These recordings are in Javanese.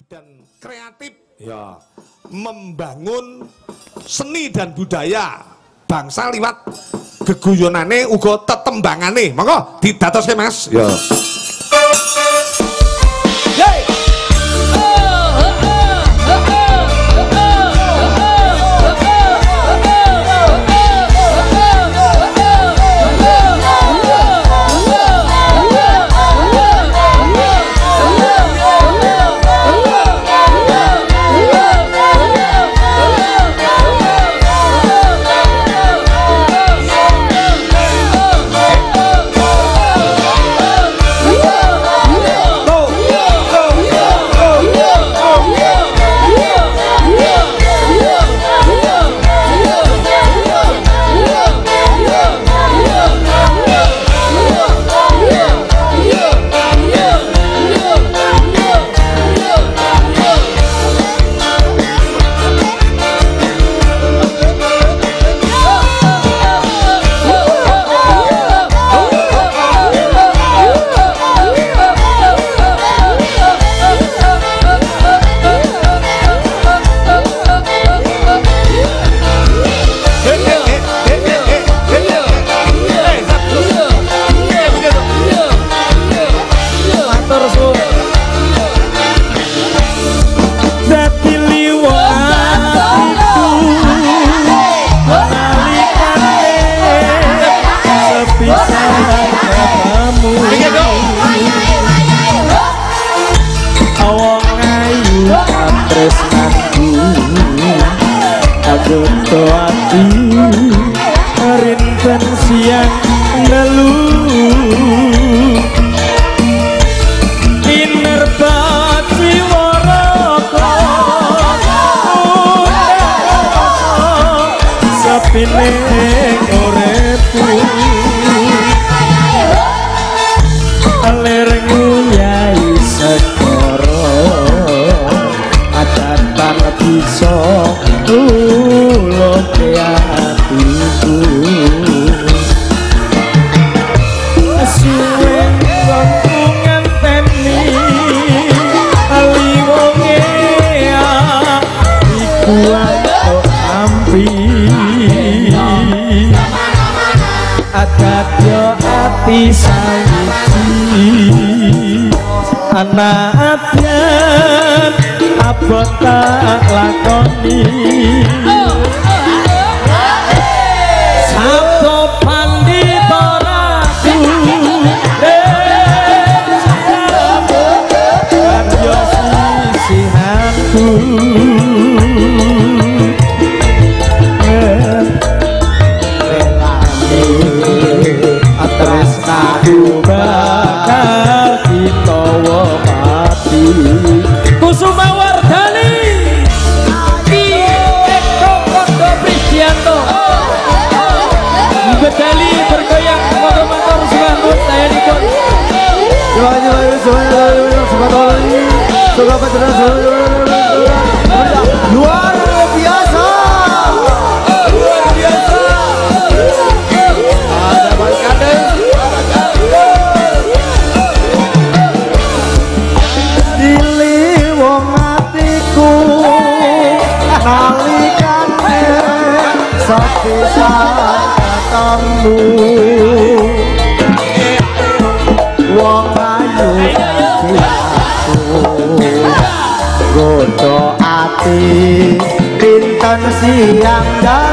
dan kreatif ya membangun seni dan budaya bangsa liwat geguyonane uga tetembangane. Monggo didatoske Mas. Ya. Sawi Nadia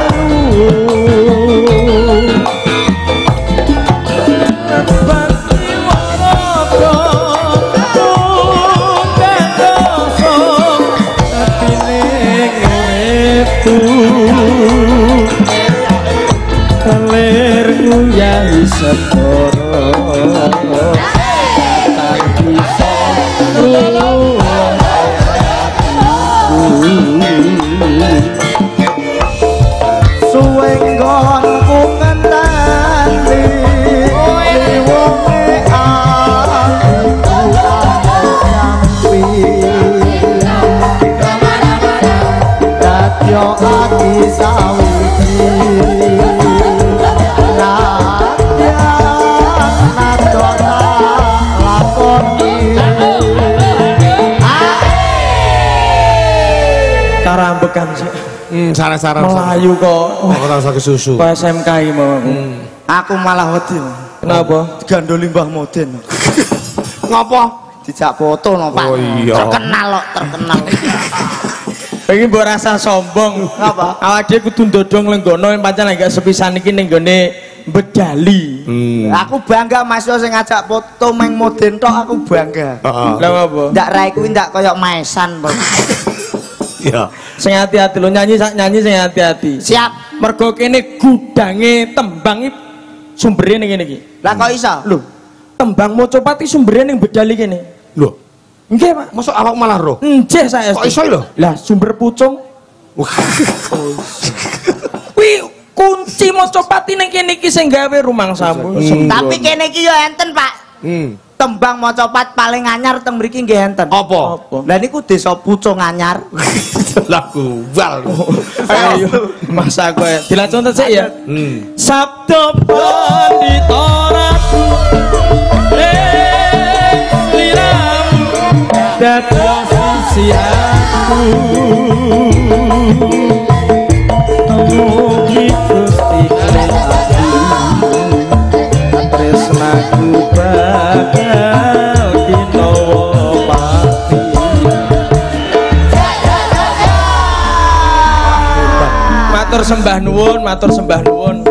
makan sih. Saran-saran. Melayu kok. Ora usah kesusu. Kok SMK iki mau. Aku malah wedi. Kenapa? Digandoli Mbah Moden. Ngopo? Dijak foto no Pak. Oh iya. Terkenal kok, terkenal. Iki mbok rasa sombong. Apa? Awak dhewe kudu ndodong lenggono pancen gak sepisan iki ning gone Bedali. Aku bangga Mas yo sing ngajak foto meng Moden tok aku bangga. Lah apa? Ndak rai kuwi ndak koyo maesan, Bos. Iya. Sing hati-hati lho nyanyi sing hati-hati. Siap. Mergo kene gudange tembang iki sumbere ning kene iki. Lah kok iso? Lho, tembang Mocopati sumbere ning Bedali kene. Lho, Nggih, Pak. mosok awak malah roh. Nggih saya. Kok iso lho? Lah sumber pucung. Wah. Kuwi kunci Mocopati ning kene iki sing gawe rumangsamu. Tapi kene iki yo enten, Pak. Tembang Mocopat paling anyar teng mriki nggih enten. Apa? Lah niku desa Pucung Anyar. Lagu wal. Ayo, masa kowe dilaconten sik ya. Sabda pandita ratu. Liramu dados sisi aku. Mugi Gusti Kristus. Tresnaku bakal dinawa pati. Matur sembah nuwun, matur sembah nuwun.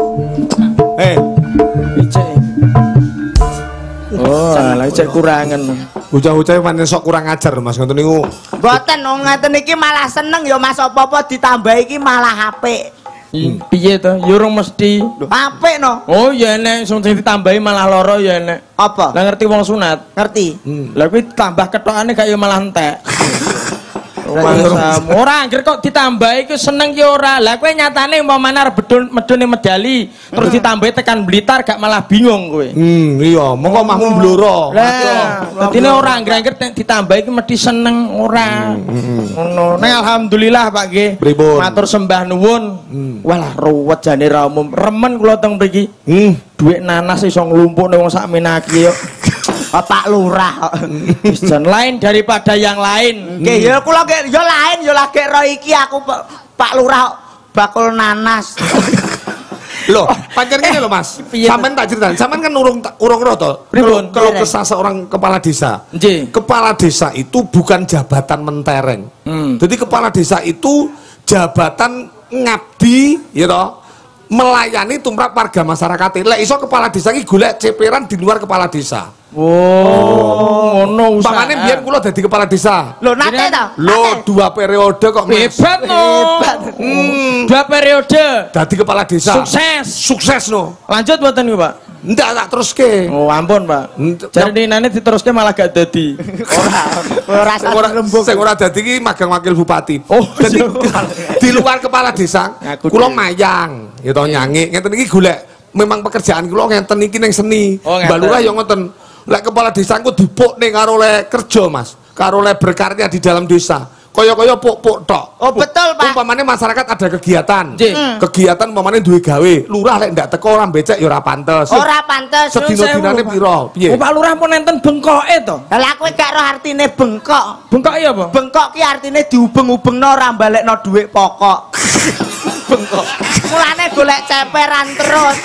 Icek. Oh, alah icek kurangan. Bocah-bocah pancen sok kurang ajar Mas ngoten niku. Mboten wong ngeten iki malah seneng ya Mas apa-apa ditambah iki malah apik. Piye to? Ya urung mesti. Apik no. Oh, ya enek sing ditambahi malah lara ya enek. Apa? Lah ngerti wong sunat. Ngerti? Lah kuwi tambah ketokane gak ya malah entek. Ora anggere kok ditambahi ku seneng ki ora. Lah kowe nyatane umpamane arep medune medali terus ditambahi tekan Blitar gak malah bingung kowe. Iya, mongko mahmu bloro. Lah, dadine ora anggere nek ditambahi ki mesti seneng ora. Ngono. Nek alhamdulillah Pak nggih. Matur sembah nuwun. Walah ruwet jane ra umum. Remen kula teng mriki. Duit nanas iso nglumpukne wong sak Menaki yo. Pak Lurah. Wis jan lain daripada yang lain. Nggih, ya kula ya lain ya lagi ro iki aku Pak Lurah bakul nanas. Loh, pancen ngene lho Mas. Sampeyan tak ceritain, sampeyan kan urung ro to. Kalau kesah seorang kepala desa. Nggih. Kepala desa itu bukan jabatan mentereng. Jadi kepala desa itu jabatan ngabdi, ya toh, melayani tumrap warga masyarakat. Lek iso kepala desa iki golek ceperan di luar kepala desa. Oh, ngono usaha. Pamane biyen kula dadi kepala desa. Lho nate ta? Lho, 2 periode kok Mas. Hebat no. 2 periode. Dadi kepala desa. Sukses. Sukses no. Lanjut mboten niku, Pak? Ndak tak teruske. Oh, ampun, Pak. Jarine nane diteruske malah gak dadi. Ora Sing ora dadi iki magang wakil bupati. Oh, dadi di luar kepala desa kula mayang, ya to nyanyi. Ngeten iki golek memang pekerjaan kula ngenten iki ning seni. Mbak Lurah ya ngoten. Lek kepala desa ku dipukne karo le kerja, Mas. Karo le berkarya di dalam desa. Kaya-kaya puk-puk tok. Oh betul Pak. Umpamane masyarakat ada kegiatan. Kegiatan umpamane duwe gawe. Lurah lek ndak teko ora becek ya ora pantes. Ora pantes. Sedina-dinane piro? Piye? Oh, Pak Lurah pun enten bengkoke to. Lah kowe gak roh artine bengkok. Bengkok iya apa? Bengkok ki artine diubeng-ubengno ora balekno dhuwit pokok. Bengkok. Mulane golek ceperan terus.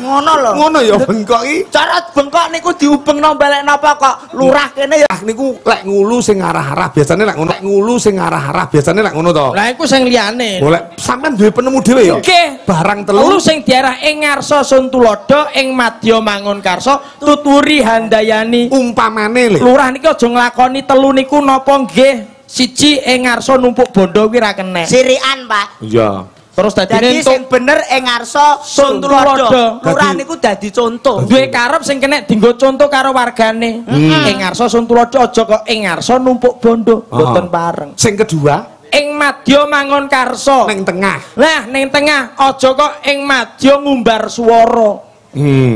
Ngono lho. Ngono ya bengkok iki. Cara bengkok niku diubengno balekno pokok. Lurah kene ya niku lek ngulu sing arah-arah biasane lek ngono. Lek ngulu sing arah-arah biasane lek ngono to. Lah iku sing liyane. Golek sampean duwe penemu dhewe ya. Nggih. Barang telu sing diarah ing ngarsa Sun Tulodo, ing Madya Mangunkarsa, tuturi handayani. Umpamane lho. Lurah niki aja nglakoni telu niku napa nggih? Siji ing ngarsa numpuk bondo kuwi ra kenek. sirikan, Pak. Iya. Terus Dadi sing bener ing ngarsa Sun Tulodo. Lurah niku dadi contoh. Duwe karep sing kena dienggo contoh karo wargane. Ing ngarsa Sun Tulodo aja kok ing ngarsa numpuk bondo, mboten pareng. Sing kedua, ing Madya Mangunkarsa. ning tengah. Lah ning tengah aja kok ing Madya ngumbar swara.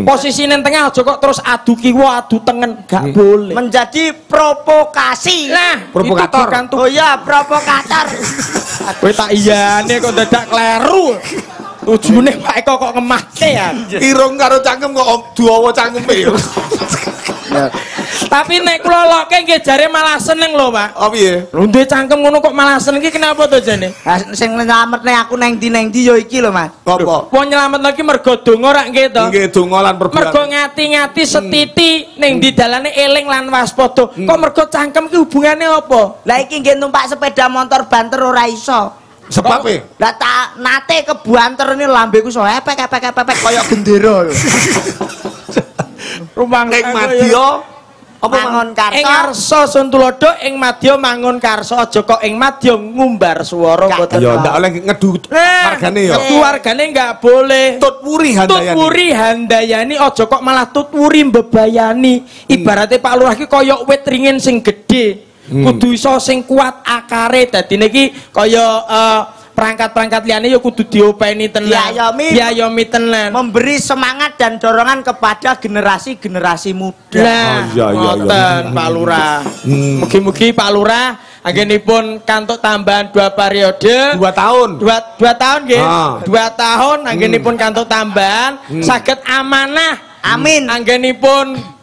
Posisi ning tengah aja kok terus adu kiwa adu tengen, gak boleh. Menjadi provokasi. Nah, provokator. Oh iya, provokator. Kowe tak iyane kok dadak kleru. Tujune Pak Eko kok ngemahke ya. Irung karo cangkem kok duwawa cangkeme. Tapi nek kula loke nggih jare malah seneng lho, Pak. Oh piye? Lho duwe cangkem ngono kok malah seneng iki kenapa to jane? Sing nyelametne aku neng ndi ya iki lho, Mas. Apa? Wong nyelametno iki mergo donga rak nggih to. Nggih donga lan perbuatan. Mergo ngati-ngati setiti ning di dalane eling lan waspada. Kok mergo cangkem ki hubungane apa? Lah iki nggih numpak sepeda motor banter ora iso. Sebab e? Lah tak nate kebuanter ini lambeku iso epek kaya gendera. Rumang ning madya apa mangun karso? Ing Arsa Suntulodo ing madya mangun karso aja kok ing madya ngumbar swara mboten. Ya ndak oleh ngedu wargane ya. Ngedu wargane enggak boleh. Tutwuri handayani. Tutwuri handayani aja kok malah tutwuri mbebayani. Ibaratnya Pak Lurah ki kaya wit ringin sing gedhe. Kudu iso sing kuat akare. Dadine iki kaya perangkat-perangkat liane ya kudu diopeni tenan. Diayomi tenan. Memberi semangat dan dorongan kepada generasi-generasi muda. Nah, ngoten Pak Lurah. Mugi-mugi Pak Lurah anggenipun kantuk tambahan 2 periode. 2 tahun. 2 tahun nggih. 2 tahun anggenipun kantuk tambahan saged amanah. Amin. Anggenipun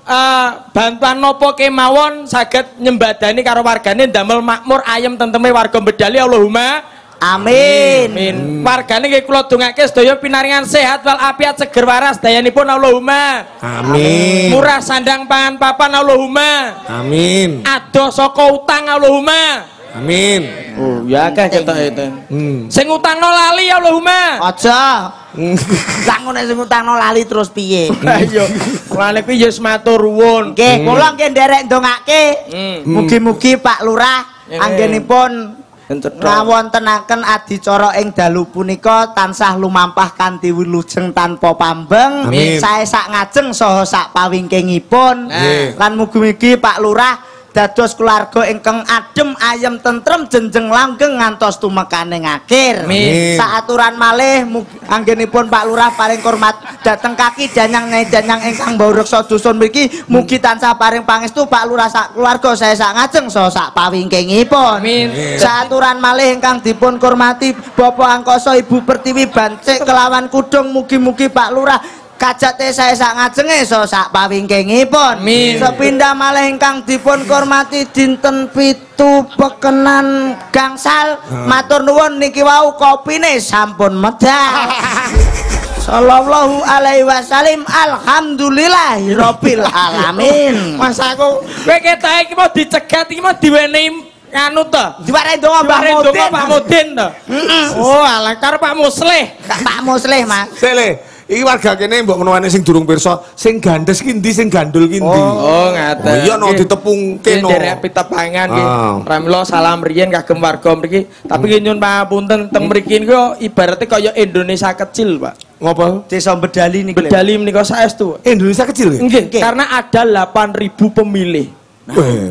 bantuan nopo kemawon saged nyembadani karo wargane damel makmur ayem tenteme warga Bedali Allahumma amin. Amin. Wargane nggih kula dongake sedaya pinaringan sehat wal afiat seger waras dayanipun Allahumma amin. Murah sandang pangan papan Allahumma amin. Adoh saka utang Allahumma amin. Oh ya akeh ketok itu. Sing utangno lali Allahumma aja. Lah ngono sing utangno lali terus piye? Ayo. Mulane kuwi ya matur nuwun. Nggih, kula nggih nderek ndongake. Mugi-mugi Pak Lurah anggenipun ngawontenaken adicara ing dalu punika tansah lumampah kanthi wilujeng tanpa pambeng, sae sak ngajeng saha sak pawingkingipun. Lan mugi-mugi Pak Lurah dados keluarga ingkang adem ayem tentrem jenjeng langgeng ngantos tumekaning akhir. Saaturan malih anggenipun Pak Lurah paling hormat dateng kaki danyang ingkang mbawreksa dusun mriki mugi tansah paring pangestu Pak Lurah sak keluarga saya sak ngajeng saha sak pawingkingipun. Saaturan malih ingkang dipun hormati Bapak Angkasa Ibu Pertiwi Bancik kelawan kudung mugi-mugi Pak Lurah kajate saya sak ngajenge so sak pawingkingipun. Sepindah malih ingkang dipun hormati dinten 7 pekenan gangsal matur nuwun niki wau kopine sampun medal. Sallallahu alaihi wasallam alhamdulillahirabbil alamin. Mas aku kowe ketoke iki mau dicegat iki mau diwenehi anu to diwarai donga Pak Mudin to. Oh alah karo Pak Muslih. Pak Muslih Mas. Sele iki warga kene mbok menawane sing durung pirsa, sing gandes ki ndi, sing gandul ki ndi. Oh, ngaten. Oh iya no ditepungke no. Derek pitepangan nggih. Pramila salam riyen kagem warga mriki. Tapi nggih nyuwun pangapunten teng mriki niku ibaratnya kaya Indonesia kecil, Pak. Ngopo? Desa Bedali niku. Bedali menika saestu. Indonesia kecil ya? Nggih, karena ada 8.000 pemilih.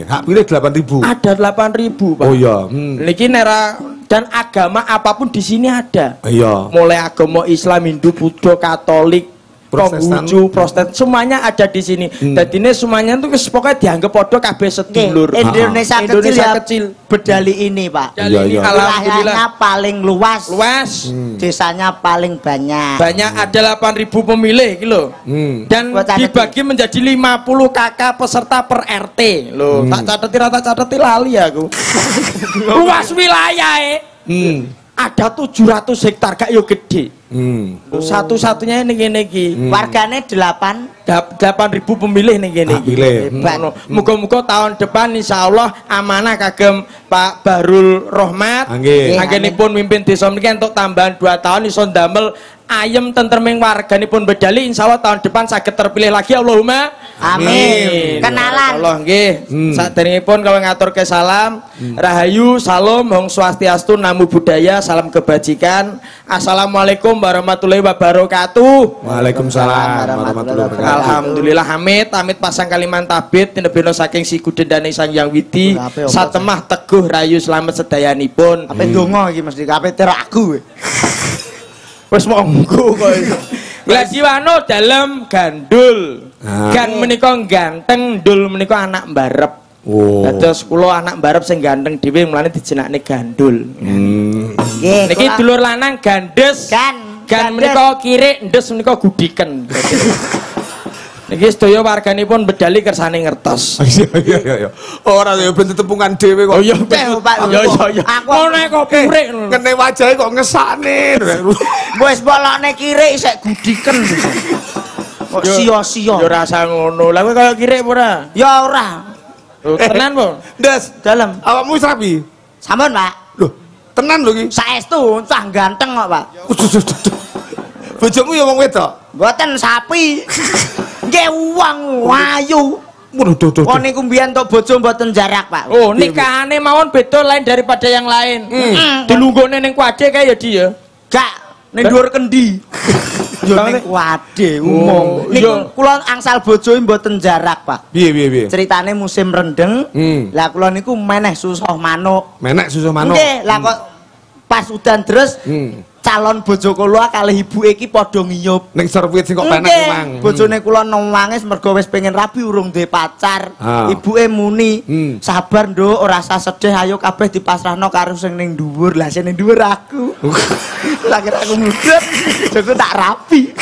Hak pilih 8.000. Ada 8.000, Pak. Oh iya. Niki nera dan agama apapun di sini ada. Iya. Mulai agama Islam, Hindu, Buddha, Katolik, Konghucu, Protestan, semuanya ada di sini. Jadi ini semuanya tuh pokoknya dianggap podo kabeh sedulur. Indonesia kecil, Bedali ini, Pak. Bedali ini alhamdulillah paling luas. Desanya paling banyak. Banyak ada 8.000 pemilih gitu. Dan dibagi menjadi 50 KK peserta per RT. Loh, tak catati lali aku. Luas wilayah ada 700 hektar gak yo gede. Satu-satunya ini gini. Warganya 8.000 pemilih nih gini. Muga-muga tahun depan insya Allah amanah kagem Pak Barul Rohmat. Anggenipun mimpin desa mriki untuk tambahan 2 tahun iso ndamel ayem tentreming warganipun Bedali insyaallah tahun depan saged terpilih lagi Allahumma amin. Kenalan Allah nggih. Saderengipun kalau ngaturke salam rahayu salam hong swastiastu namo buddhaya salam kebajikan. Assalamualaikum warahmatullahi wabarakatuh. Waalaikumsalam warahmatullahi wabarakatuh. Alhamdulillah amit pasang kaliman tabit tinebena saking si kudendane Sang Hyang Widi satemah teguh rayu selamat sedayanipun. Ape ndonga iki mesti ape teraku. Wes monggo kok iso. Lah jiwano dalem gandul. Gan menika ganteng, ndul menika anak mbarep. Oh. Dados kula anak mbarep sing ganteng dhewe mulane dijenakne gandul. Nggih. Niki dulur lanang gandes. Gan menika kirik, ndes menika gudiken. Niki sedaya warganipun bedali kersane ngertos. Iya. Ora ya ben tepungan dhewe kok. Oh iya, Pak. Iya. Aku nek kok purik. Ngene wajahe kok ngesane. Wis bolone kirik sik gudiken. Kok sia-sia. Ya rasa ngono. Lah kowe kaya kirik ora? Ya ora. Tenan po? Ndes, Dalem. awakmu wis rapi? Sampun, Pak. Loh, tenan lho iki. Saestu cah ganteng kok, Pak. Bojomu ya wong wedok? Mboten sapi. Nggih wong ayu. Waduh. Oh niku mbiyen tok bojo mboten jarak, Pak. Oh, nikahane mawon beda lain daripada yang lain. Dilunggone ning kuade kae ya Di ya. Gak ning dhuwur kendi. Ya ning kuade umum. Niku kula angsal bojo mboten jarak, Pak. Piye? Ceritane musim rendeng. Lah kula niku meneh susah manuk. Menek susu manuk. Nggih, lah kok pas udan terus calon bojo kula kalih ibuke iki padha ngiyup. Ning serwit sing kok penek emang. Bojone kula nangis mergo wis pengen rabi urung duwe pacar. Ibuke muni, "Sabar, Nduk, ora usah sedih, ayo kabeh dipasrahno karo sing ning dhuwur." Lah sing ning dhuwur aku. Lah kira aku mudhun, jogo tak rabi.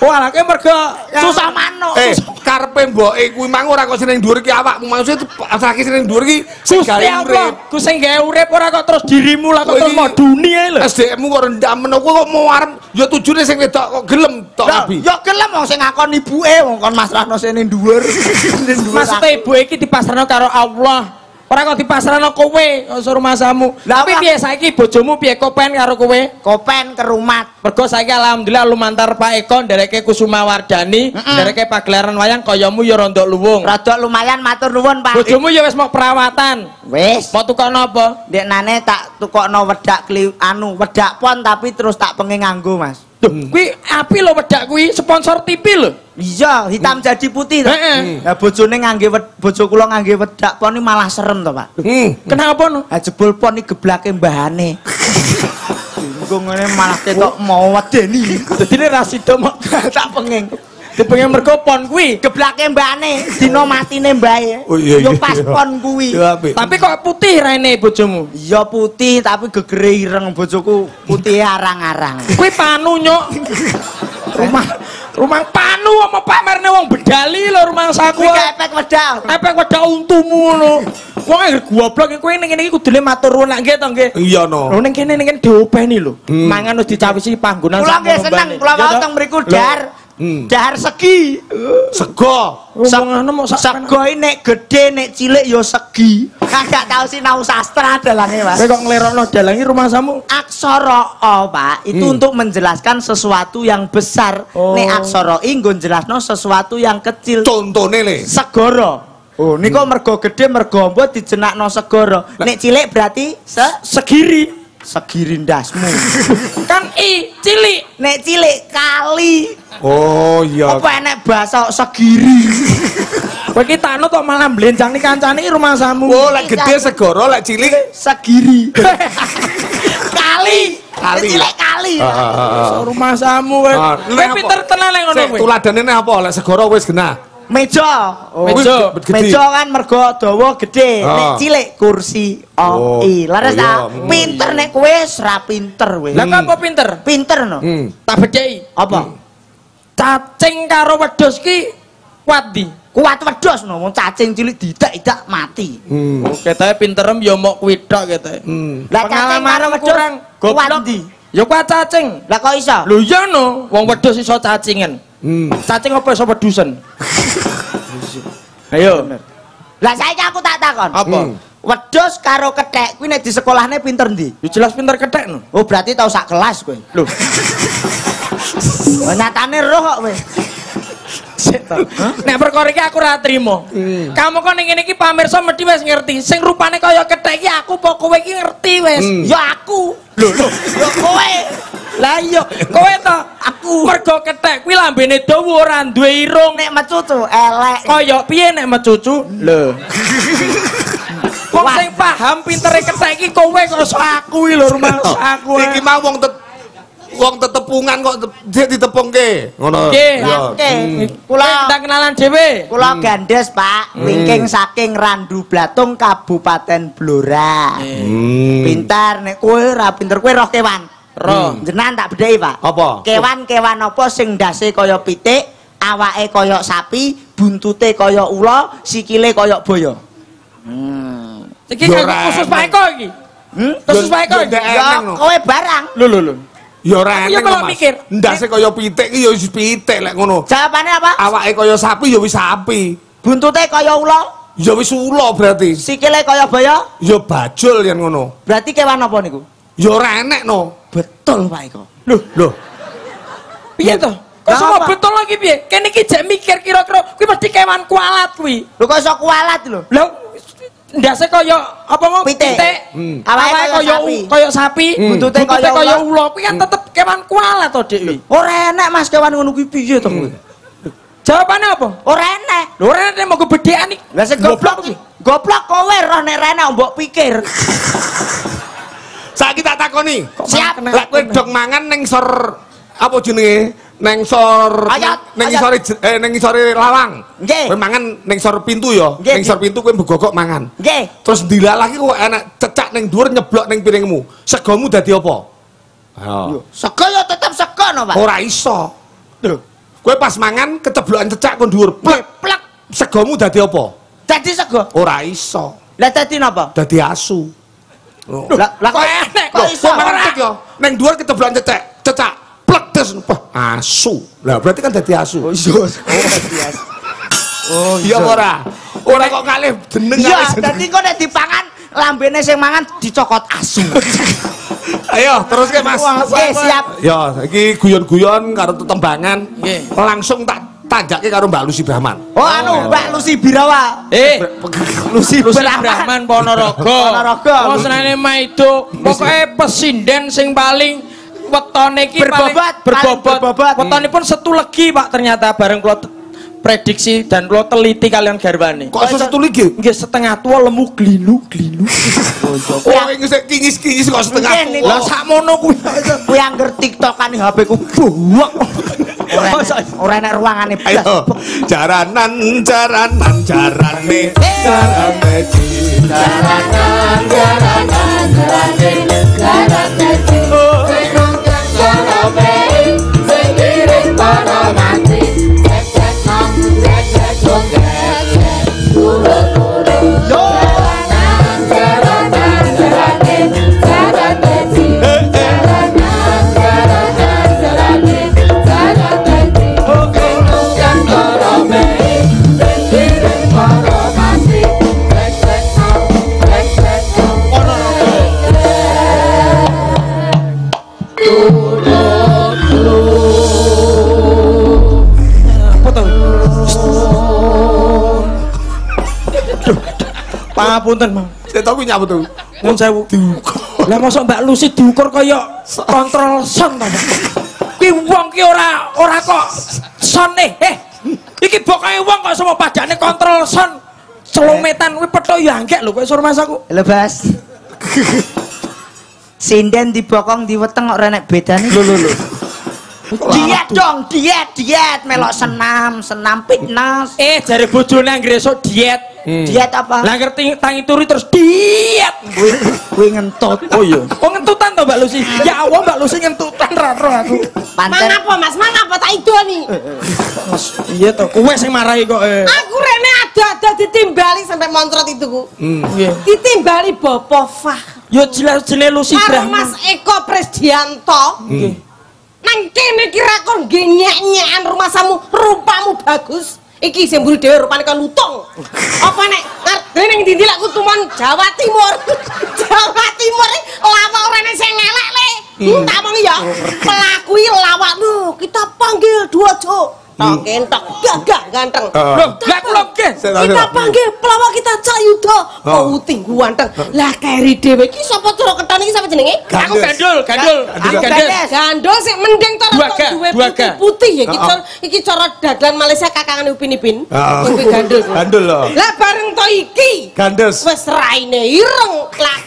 Anake mergo susah manuk. Karepe mboke kuwi mang ora kok sing ning dhuwur iki awakmu, maksud asake sing ning dhuwur iki Gusti Allah, ku sing gawe urip ora kok terus dirimu lah kok terus moduni ae lho. SDM-mu kok rendah menawa kok mau arep ya tujune sing wedok kok gelem tok rabi. Ya gelem wong sing ngakon ibuke wong kon masrahno sing ning dhuwur. Maksudnya ibu iki dipasrahno karo Allah. Ora kok dipasrahno kowe suruh masamu. Tapi piye saiki bojomu piye kopen karo kowe? Kopen kerumat. Mergo saiki alhamdulillah lumantar Pak Eko ndereke Kusuma Wardani, ndereke pagelaran wayang kayamu ya rondok luwung. Rada lumayan matur nuwun, Pak. Bojomu ya wis mau perawatan. Wis. Mau tukokno apa? Ndeknane tak tukokno wedak wedak pon tapi terus tak pengen nganggo, Mas. Kuwi api lho wedak kuwi sponsor TV lho. Iya, hitam jadi putih to. Lah bojone ngangge bojo kula ngangge wedak pon malah serem to, Pak. Kenapa no? Ha jebul pon iki geblake mbahane. Engko ngene malah ketok mau wedeni. Dadine rasido mok tak pengen. Dipengen mergo pon kuwi geblake mbane dina matine mbae. Yo pas pon kuwi. Tapi kok putih raine bojomu? Iya putih tapi gegere ireng bojoku putih arang-arang. Kuwi panu nyok. Rumah panu apa pamerne wong bedali lho rumah saku. Kuwi efek wedak. Efek wedak untumu ngono. Wong goblok kowe ning ngene iki kudune matur nuwun nggih to nggih. Iya no. Lho ning kene diopeni lho. Mangan wis dicawisi panggonan sakmono. Kula nggih seneng, kula wau teng mriku dar. Dahar segi. Sego. Sego nek gede nek cilik ya segi. Kagak tau sinau sastra dalange, Mas. Kowe kok nglerokno dalange rumah samu? Aksara O, Pak, itu untuk menjelaskan sesuatu yang besar. Nek aksara I nggo jelasno sesuatu yang kecil. Contone le. Segara. Oh, niku mergo gede mergo mbok dijenakno segara. Nek cilik berarti segiri. Segiri ndasmu. Kan I cilik, nek cilik kali. Oh iya. Apa enek basa segiri? Kowe iki tanut kok malah mblenjang ni kancane rumah samu. Oh, lek gede segara, lek cilik segiri. Kali. Kali. Cilik kali. Rumah samu kowe. Kowe pinter tenan lek ngono kowe. Tuladane apa lek segara wis genah. Meja. Meja kan mergo dawa gede, nek cilik kursi OI. Laras ta? Pinter nek kowe ora pinter kowe. Lah kok apa pinter? Pinter no. Tak bedheki. Apa? Cacing karo wedhus ki kuat ndi? Kuat wedhus no, wong cacing cilik didak-idak mati. Oh, ketoke pinterem ya mok kuwi tok ketoke. Lah cacing karo wedhus kuat ndi? Ya kuat cacing. Lah kok iso? Lho iya no, wong wedhus iso cacingen. Cacing apa iso wedusen? Ayo. Lah saiki aku tak takon. Apa? Wedhus karo kethek kuwi nek di sekolahne pinter ndi? Ya jelas pinter kethek no. Oh, berarti tau sak kelas kowe. Lho. Nyatane roh kok kowe. Nek perkara iki aku ora trimo. Kamu kok ning ngene iki pamirsa mesti wis ngerti. Sing rupane kaya kethek iki aku apa kowe iki ngerti wis. Ya aku. Lho, ya kowe. Lah iya, kowe to aku. Mergo kethek kuwi lambene dawa ora duwe irung. Nek mecucu elek. Kaya piye nek mecucu? Lho. Wong sing paham pintere kethek iki kowe kok iso aku iki lho rumah aku. Iki mau wong tetepungan kok ditepungke ngono. Nggih. Kula ndak kenalan dhewe. Kula Gandes, Pak. Wingking saking Randu Blatung Kabupaten Blora. Pintar nek kowe ora pinter kowe roh kewan. Jenengan tak bedheki, Pak. Apa? Kewan-kewan apa sing ndase kaya pitik, awake kaya sapi, buntute kaya ula, sikile kaya boyo. Iki kanggo khusus Pak Eko iki. Khusus Pak Eko. Ya kowe barang. Lho. Ya ora enak Mas. Mikir. Ndase kaya pitik iki ya wis pitik lek ngono. Jawabane apa? Awake kaya sapi ya wis sapi. Buntute kaya ula? Ya wis ula berarti. Sikile kaya boyo? Ya bajul yen ngono. Berarti kewan apa niku? Ya ora enek no. Betul Pak Eko. Loh. Piye to? Kok semua betul lagi piye? Kene iki jek mikir kira-kira kuwi mesti kewan kualat kuwi. Lho kok iso kualat lho? Lho ndase kaya apa mau pitik. Awake kaya sapi, buntute kaya ula. Kuwi kan tetep kewan kualat to, Dik kuwi. Ora enek Mas kewan ngono kuwi piye to kuwi? Jawabane apa? Ora enek. Lho ora enek mau gebedekan iki. Lah sing goblok iki. Goblok kowe roh nek ora enek mbok pikir. Saiki tak takoni. Siap. Lek kowe dog mangan ning sor apa jenenge? Neng sor neng isore lawang. Nggih. Kowe mangan neng sor pintu ya. Neng sor pintu kowe mbegogok mangan. Nggih. Terus dilalah iki kok enak cecak ning dhuwur nyeblok ning piringmu. Segomu dadi apa? Ayo. Sego ya tetep sego no, Pak. Ora iso. Lho. Kowe pas mangan keceblokan cecak kon dhuwur. Plek. Segomu dadi apa? Dadi sego. Ora iso. Lah dadi napa? Dadi asu. Lah kok enek kok iso ora ya. Ning dhuwur keceblokan cecak. Plektes asu. Lah berarti kan dadi asu. Oh iya. Dadi asu. Oh iya ora. Ora kok kalih jeneng. Iya, dadi kok nek dipangan lambene sing mangan dicokot asu. Ayo, teruske Mas. Oke, siap. Ya, iki guyon-guyon karo tetembangan. Nggih. Langsung tak tanjake karo Mbak Lucy Brahman. Oh anu, Mbak Lucy Birawa. Lucy Brahman Ponorogo. Ponorogo. Oh senene maido, pokoke pesinden sing paling wetone iki berbobot. Wetonipun setu legi Pak ternyata bareng kula prediksi dan kula teliti kalian garwane. Kok iso setu legi? Nggih setengah tua lemu glinu. Oh iki sik kingis-kingis kok setengah tua. Lah sakmono kuwi. Kuwi angger TikTokan HP ku buwek. Ora enak ruangane blas. Ayo. Jaranan jarane. Pangapunten, Mang. Saya tahu kuwi nyapa tuh. Nyun sewu. Lah mosok Mbak Lucy diukur kaya kontrol son ta, Pak? Ki wong ki ora kok son iki bokoke wong kok semua padane kontrol son. Celometan kuwi petok ya anggek lho kok suruh Mas aku. Lho, Bas. Sinden dibokong diweteng kok ora nek bedane. Lho. Diet dong, diet melok senam fitness. Jare bojone anggere esuk diet. Diet apa? Lah ngerti tangi turi terus diet. Kuwi ngentut. Oh iya. Oh ngentutan to Mbak Lucy. Ya Allah Mbak Lucy ngentutan ra aku. Panten. Mang apa tak idoni? Mas, iya to. Kowe sing marahi kok. Aku rene ada ditimbali sampai montrot itu ku. Nggih. Ditimbali Bapak Fah. Yo jelas-jelas Lucy Karo Mas Eko Presdianto. Nggih. Nang kene kira kon nyek-nyekan rumah samu, rupamu bagus. Iki sing mburi dhewe rupane kon lutung. Apa nek ngarep ning ndi lak kutuman Jawa Timur. Jawa Timur lawak ora nek sing elek le. Tak mong ya. Pelakui lawakmu kita panggil dua cuk. Tok kentok gagah ganteng. Loh, lah kula nggih. Kita panggil pelawak kita Cak Yuda. Putih ganteng. Lah keri dhewe iki sapa cara ketone iki sapa jenenge? Aku gandul. Gandul sik mending cara duwe putih ya iki cara dagelan Malaysia kakangane Upin Ipin. Kuwi gandul. Gandul lho. Lah bareng to iki. Gandes. Wis raine ireng lah.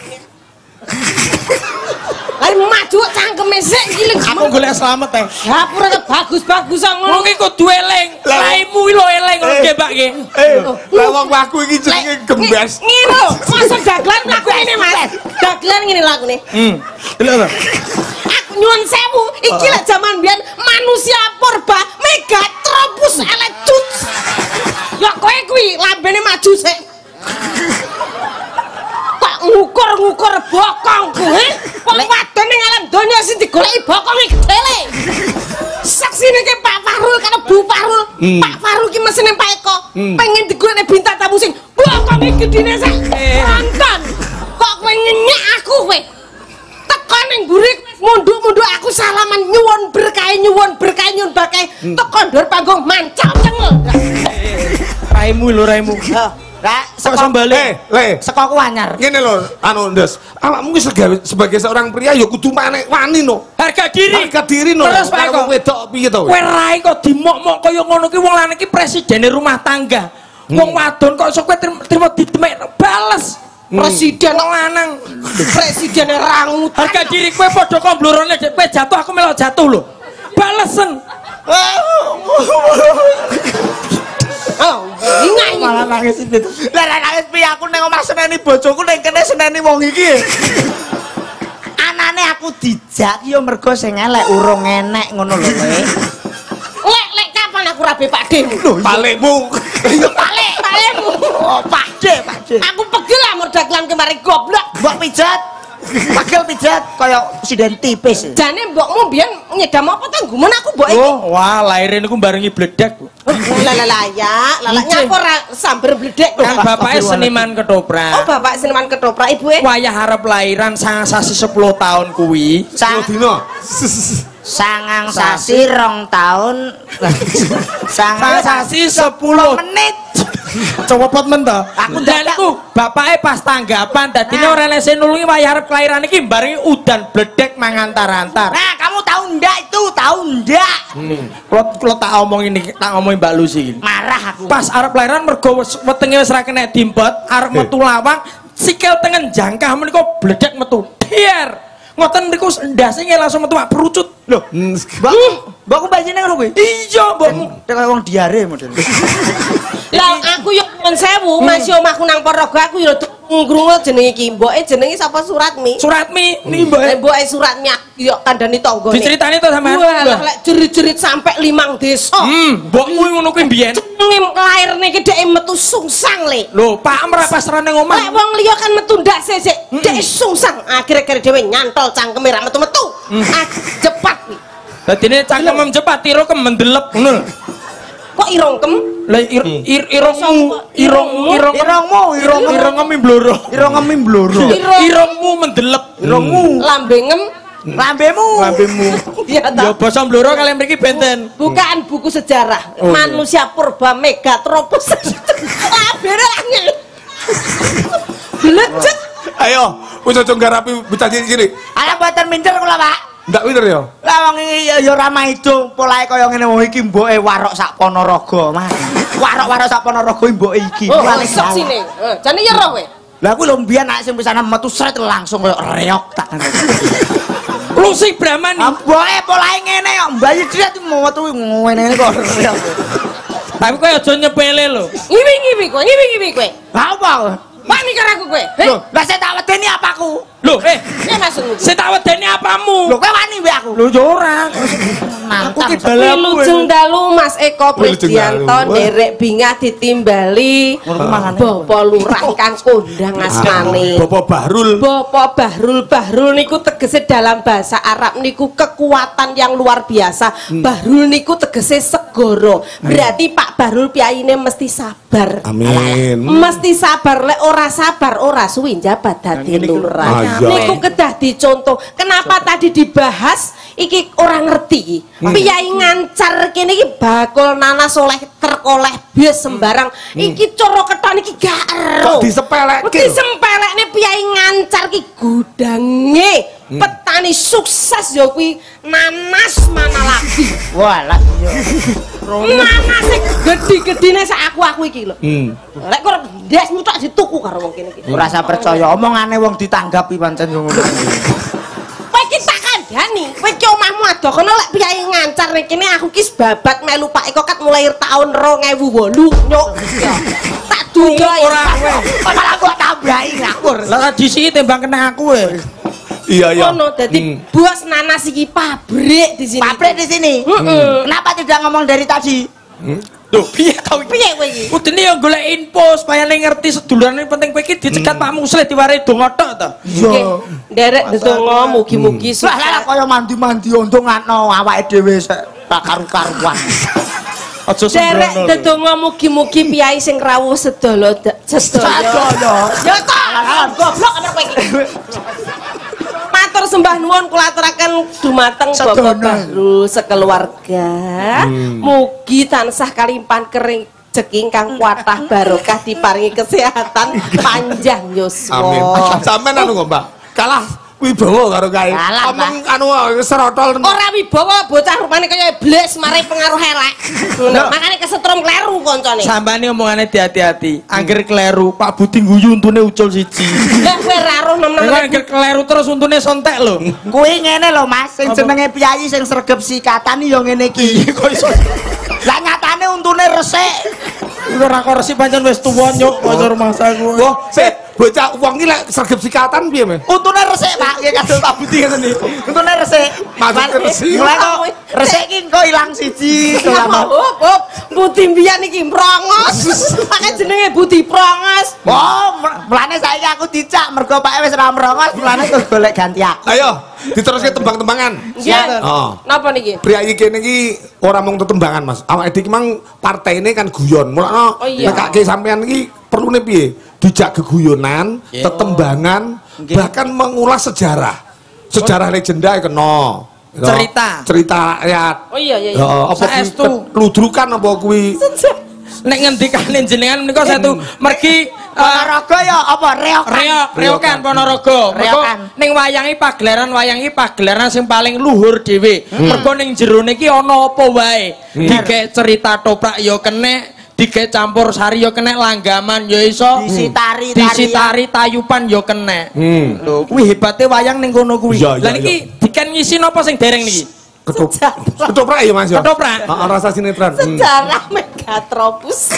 Lah maju cangkeme sik iki lho. Aku golek slamet teh. Dapure bagus-bagusan Wong iki kudu eling. Raimu iki lho eling ngono nggih, Mbak nggih. Lah wong aku iki jenenge gembes. Ngene lho, masa dagelan laku ngene, Mas. Dagelan ngene lakune. Delok to. Aku nyuwun sewu, iki lek jaman biyen manusia purba Megatropus electus. Ya kowe kuwi lambene maju sik. Kok ngukur-ngukur bokongku, he? Wong wadon ning alam donya sing digoleki bokonge gedhe. Saksine ki Pak Farul karo Bu Farul. Pak Farul ki mesine Pak Eko. Pengen digoleki bintang tamu sing bokonge gedine sak. Nonton. Kok kowe nyenyek aku kowe? Teko ning mburi munduk-munduk aku salaman nyuwun berkah nyuwun berkah. Teko ndur panggung mancap cengel. Raimu lho raimu. Ra saka balik. Saka ku anyar. Ngene lho, anu Ndes. Awakmu wis sebagai seorang pria ya kudu manek wani no. Harga diri. Harga diri no. Terus Pak Eko wedok piye to? Kowe rai kok dimok-mok kaya ngono ki wong lanang ki presidene rumah tangga. Wong wadon kok iso kowe trimo ditemek bales. Presiden lanang. Presiden rangut. Harga diri kowe padha komblorone kowe jatuh aku melok jatuh lho. Balesen. Oh, ingat malah nangis itu. Lah nangis piye aku ning omah seneni bojoku ning kene seneni wong iki. Anane aku dijak ya mergo sing elek urung enek ngono lho kowe. Lek kapan aku rabe Pakde? Palekmu. Palekmu. Oh, Pakde. Aku pegel lah merdagelan kemari goblok. Mbok pijat. Pagel pijat kaya presiden tipis. Jane mbokmu biyen nyedam apa ta gumun aku mbok iki. Oh, wah lahirin niku barengi bledek. Lah nyapor sambar bledek. Kan bapake seniman ketoprak. Oh, bapak seniman ketoprak, ibuke wayah arep lahiran sangang sasi 10 tahun kuwi. 10 dino. Sangang sasi 2 tahun. Sangang sasi 10 menit. Copot men to. Aku dalku bapake pas tanggapan dadine ora lese nulungi wayah arep kelahiran iki barengi udan bledek mangantar-antar. Nah, kamu tahu ndak itu? Tahu ndak? Kalau tak omongin iki, tak ngomongin Mbak Lucy iki. Marah aku. Pas arep lahiran mergo wetenge wis ra kena dimpet, arep metu lawang, sikil tengen jangkah menika bledek metu. Dier. Ngoten niku ndase langsung metu perucut. Lho, mbakku bajine ngono kuwi. Iya, mbakmu. Kaya wong diare model. Lah aku yo nyuwun sewu, masih omahku nang Porogo aku yo ngrungu jenenge iki. Mboke jenenge sapa Suratmi? Suratmi niki mboke. Mboke Suratmi yo kandhani tanggane. Diceritani to sampean. Wah, lek jerit-jerit sampe 5 desa. Mbokmu ngono kuwi mbiyen. Jenenge lairne iki dhek metu sungsang le. Lho, Pak merapas rene omah. Lek wong liya kan metu ndak sik. Dhek sungsang. Akhire-akhire dhewe nyantol cangkeme ra metu-metu. Cepat kuwi. Dadine cangkem cepat tiro kemendelep ngono. Kok irongkem? Lah irongmu mbloro. Irongmu mendelep. Lambengem. Lambemu. Ya ya basa mbloro kalian mriki benten. Bukaan buku sejarah. Manusia purba Megatropus. Labere angel. Lecet. Ayo, wis aja ngarapi bocah cilik. Ala mboten minder kula, Pak. Ndak winter ya? Lah wong iki ya ora maido, polahe kaya ngene wong iki mboke warok sak Ponorogo, Mas. Warok-warok sak Ponorogo mboke iki. Oh, sok sine. Jane ya roh kowe. Lah aku lho mbiyen nek sing pisanan metu sret langsung kaya reok tak. Lusik Brahman. Mboke polahe ngene kok mbayi sret metu ngene kok reok. Tapi kowe aja nyepele lho. Ngiwi-ngiwi kowe. Lah apa? Wani karo aku kowe. Lho, lah saya tak wedeni apaku? Lho, maksudmu? Saya tak wedeni apamu? Lho, kowe wani mbek aku. Lho, yo ora. Aku ki balamu. Wilujeng dalu Mas Eko Prisdianto nderek bingah ditimbali Bapak Lurah kang kondang asmane. Bapak Bahrul niku tegese dalam bahasa Arab niku kekuatan yang luar biasa. Bahrul niku tegese segoro. Berarti Pak Bahrul piyayine mesti sabar. Amin. Mesti sabar, lek ora sabar ora suwi njabat dadi lurah. Niku kedah dicontoh. Kenapa tadi dibahas iki orang ngerti. Piyai ngancar kene iki bakul nanas oleh terkoleh bias sembarang. Iki cara keton iki gak ero. Kok disepelekke? Disempelekne piyai ngancar ki gudange petani sukses ya kuwi nanas mana lagi. Walah iya. Nanas gede-gedene sak aku iki lho. Lek kok ndesmu tak dituku karo wong kene iki. Ora usah percaya omongane wong ditanggapi pancen ngono. Kowe iki tak kandhani, kowe ki omahmu ado kono lek piyai ngancar nek kene aku ki babat melu Pak Eko kat mulai tahun 2008 nyuk. Tak dunya ora kowe. Malah kok tabrahi ngawur. Lah disi tembang kena aku kowe. Iya. Ngono dadi bos nanas iki pabrik di sini. Pabrik di sini. Kenapa tidak ngomong dari tadi? Loh, piye tau piye kowe iki? Kudune yo golek info supaya ngerti sedulurane penting kowe iki dicegat Pak Muslih diwarai donga tok to. Iya. Nderek ndonga mugi-mugi lah kaya mandi-mandi ndongakno awake dhewe sik karu-karuan. Aja sembrono. Nderek ndonga mugi-mugi piyai sing rawuh sedaya. Ya ta, goblok ana kowe iki. Matur sembah nuwun kula aturaken dumateng Bapak Bahru sekeluarga. Mugi tansah kalimpahan kering rezeki ingkang kuatah barokah diparingi kesehatan panjang yuswa. Amin. Sampeyan anu kok, Mbak. Kalah wibawa karo kae. Omong anu serotol. Ora wibawa bocah rupane kaya iblis mari pengaruh elek. Makane kesetrum kleru koncone. Sampane omongane hati-hati. Angger kleru Pak Budi guyu untune ucul siji. Lah kowe ra roh nemen. Angger kleru terus untune sontek lho. Kuwi ngene lho Mas, sing jenenge piyayi sing sregep sikatan ya ngene iki. Kok iso. Lah nyatane untune resik. Ora kok resik pancen wis tuwa nyuk kanca rumah saku. Wah, bocah wong iki lek sregep sikatan piye, Mas? Untune resik, Pak. Nggih kadul Pak Budi ngene iki. Untune resik. Maksud resik. Mulai kok resik iki kok ilang siji. Hop, Budi mbiyen iki mrongos. Pakai jenenge Budi Prongos. Oh, mulane saiki aku dicak mergo Pak wis ora mrongos, mulane terus golek ganti aku. Ayo, diteruske tembang-tembangan. Iya. Napa niki? Priyayi kene iki ora mung tetembangan, Mas. Awake dhewe iki mang partene kan guyon. Mulane nekake sampean iki perlune piye? Dijak geguyonan, tetembangan, bahkan mengulas sejarah. Sejarah legenda kena. Cerita rakyat. Oh iya. Apa saestu ludrukan apa kuwi? Nek ngendikane jenengan menika satu mergi Ponorogo ya apa reokan Ponorogo. Mergo ning wayangi pagelaran sing paling luhur dhewe. Mergo ning jerone iki ana apa wae. Dikek cerita toprak ya kenek, dikek campur sari ya kenek, langgaman ya iso, disitari tayupan ya kenek. Lho, kuwi hebate wayang ning kono kuwi. Lah niki diken ngisi napa sing dereng niki? Ketoprak ya Mas ya. Ketoprak. Rasa sinetron. Sejarah Megatropus.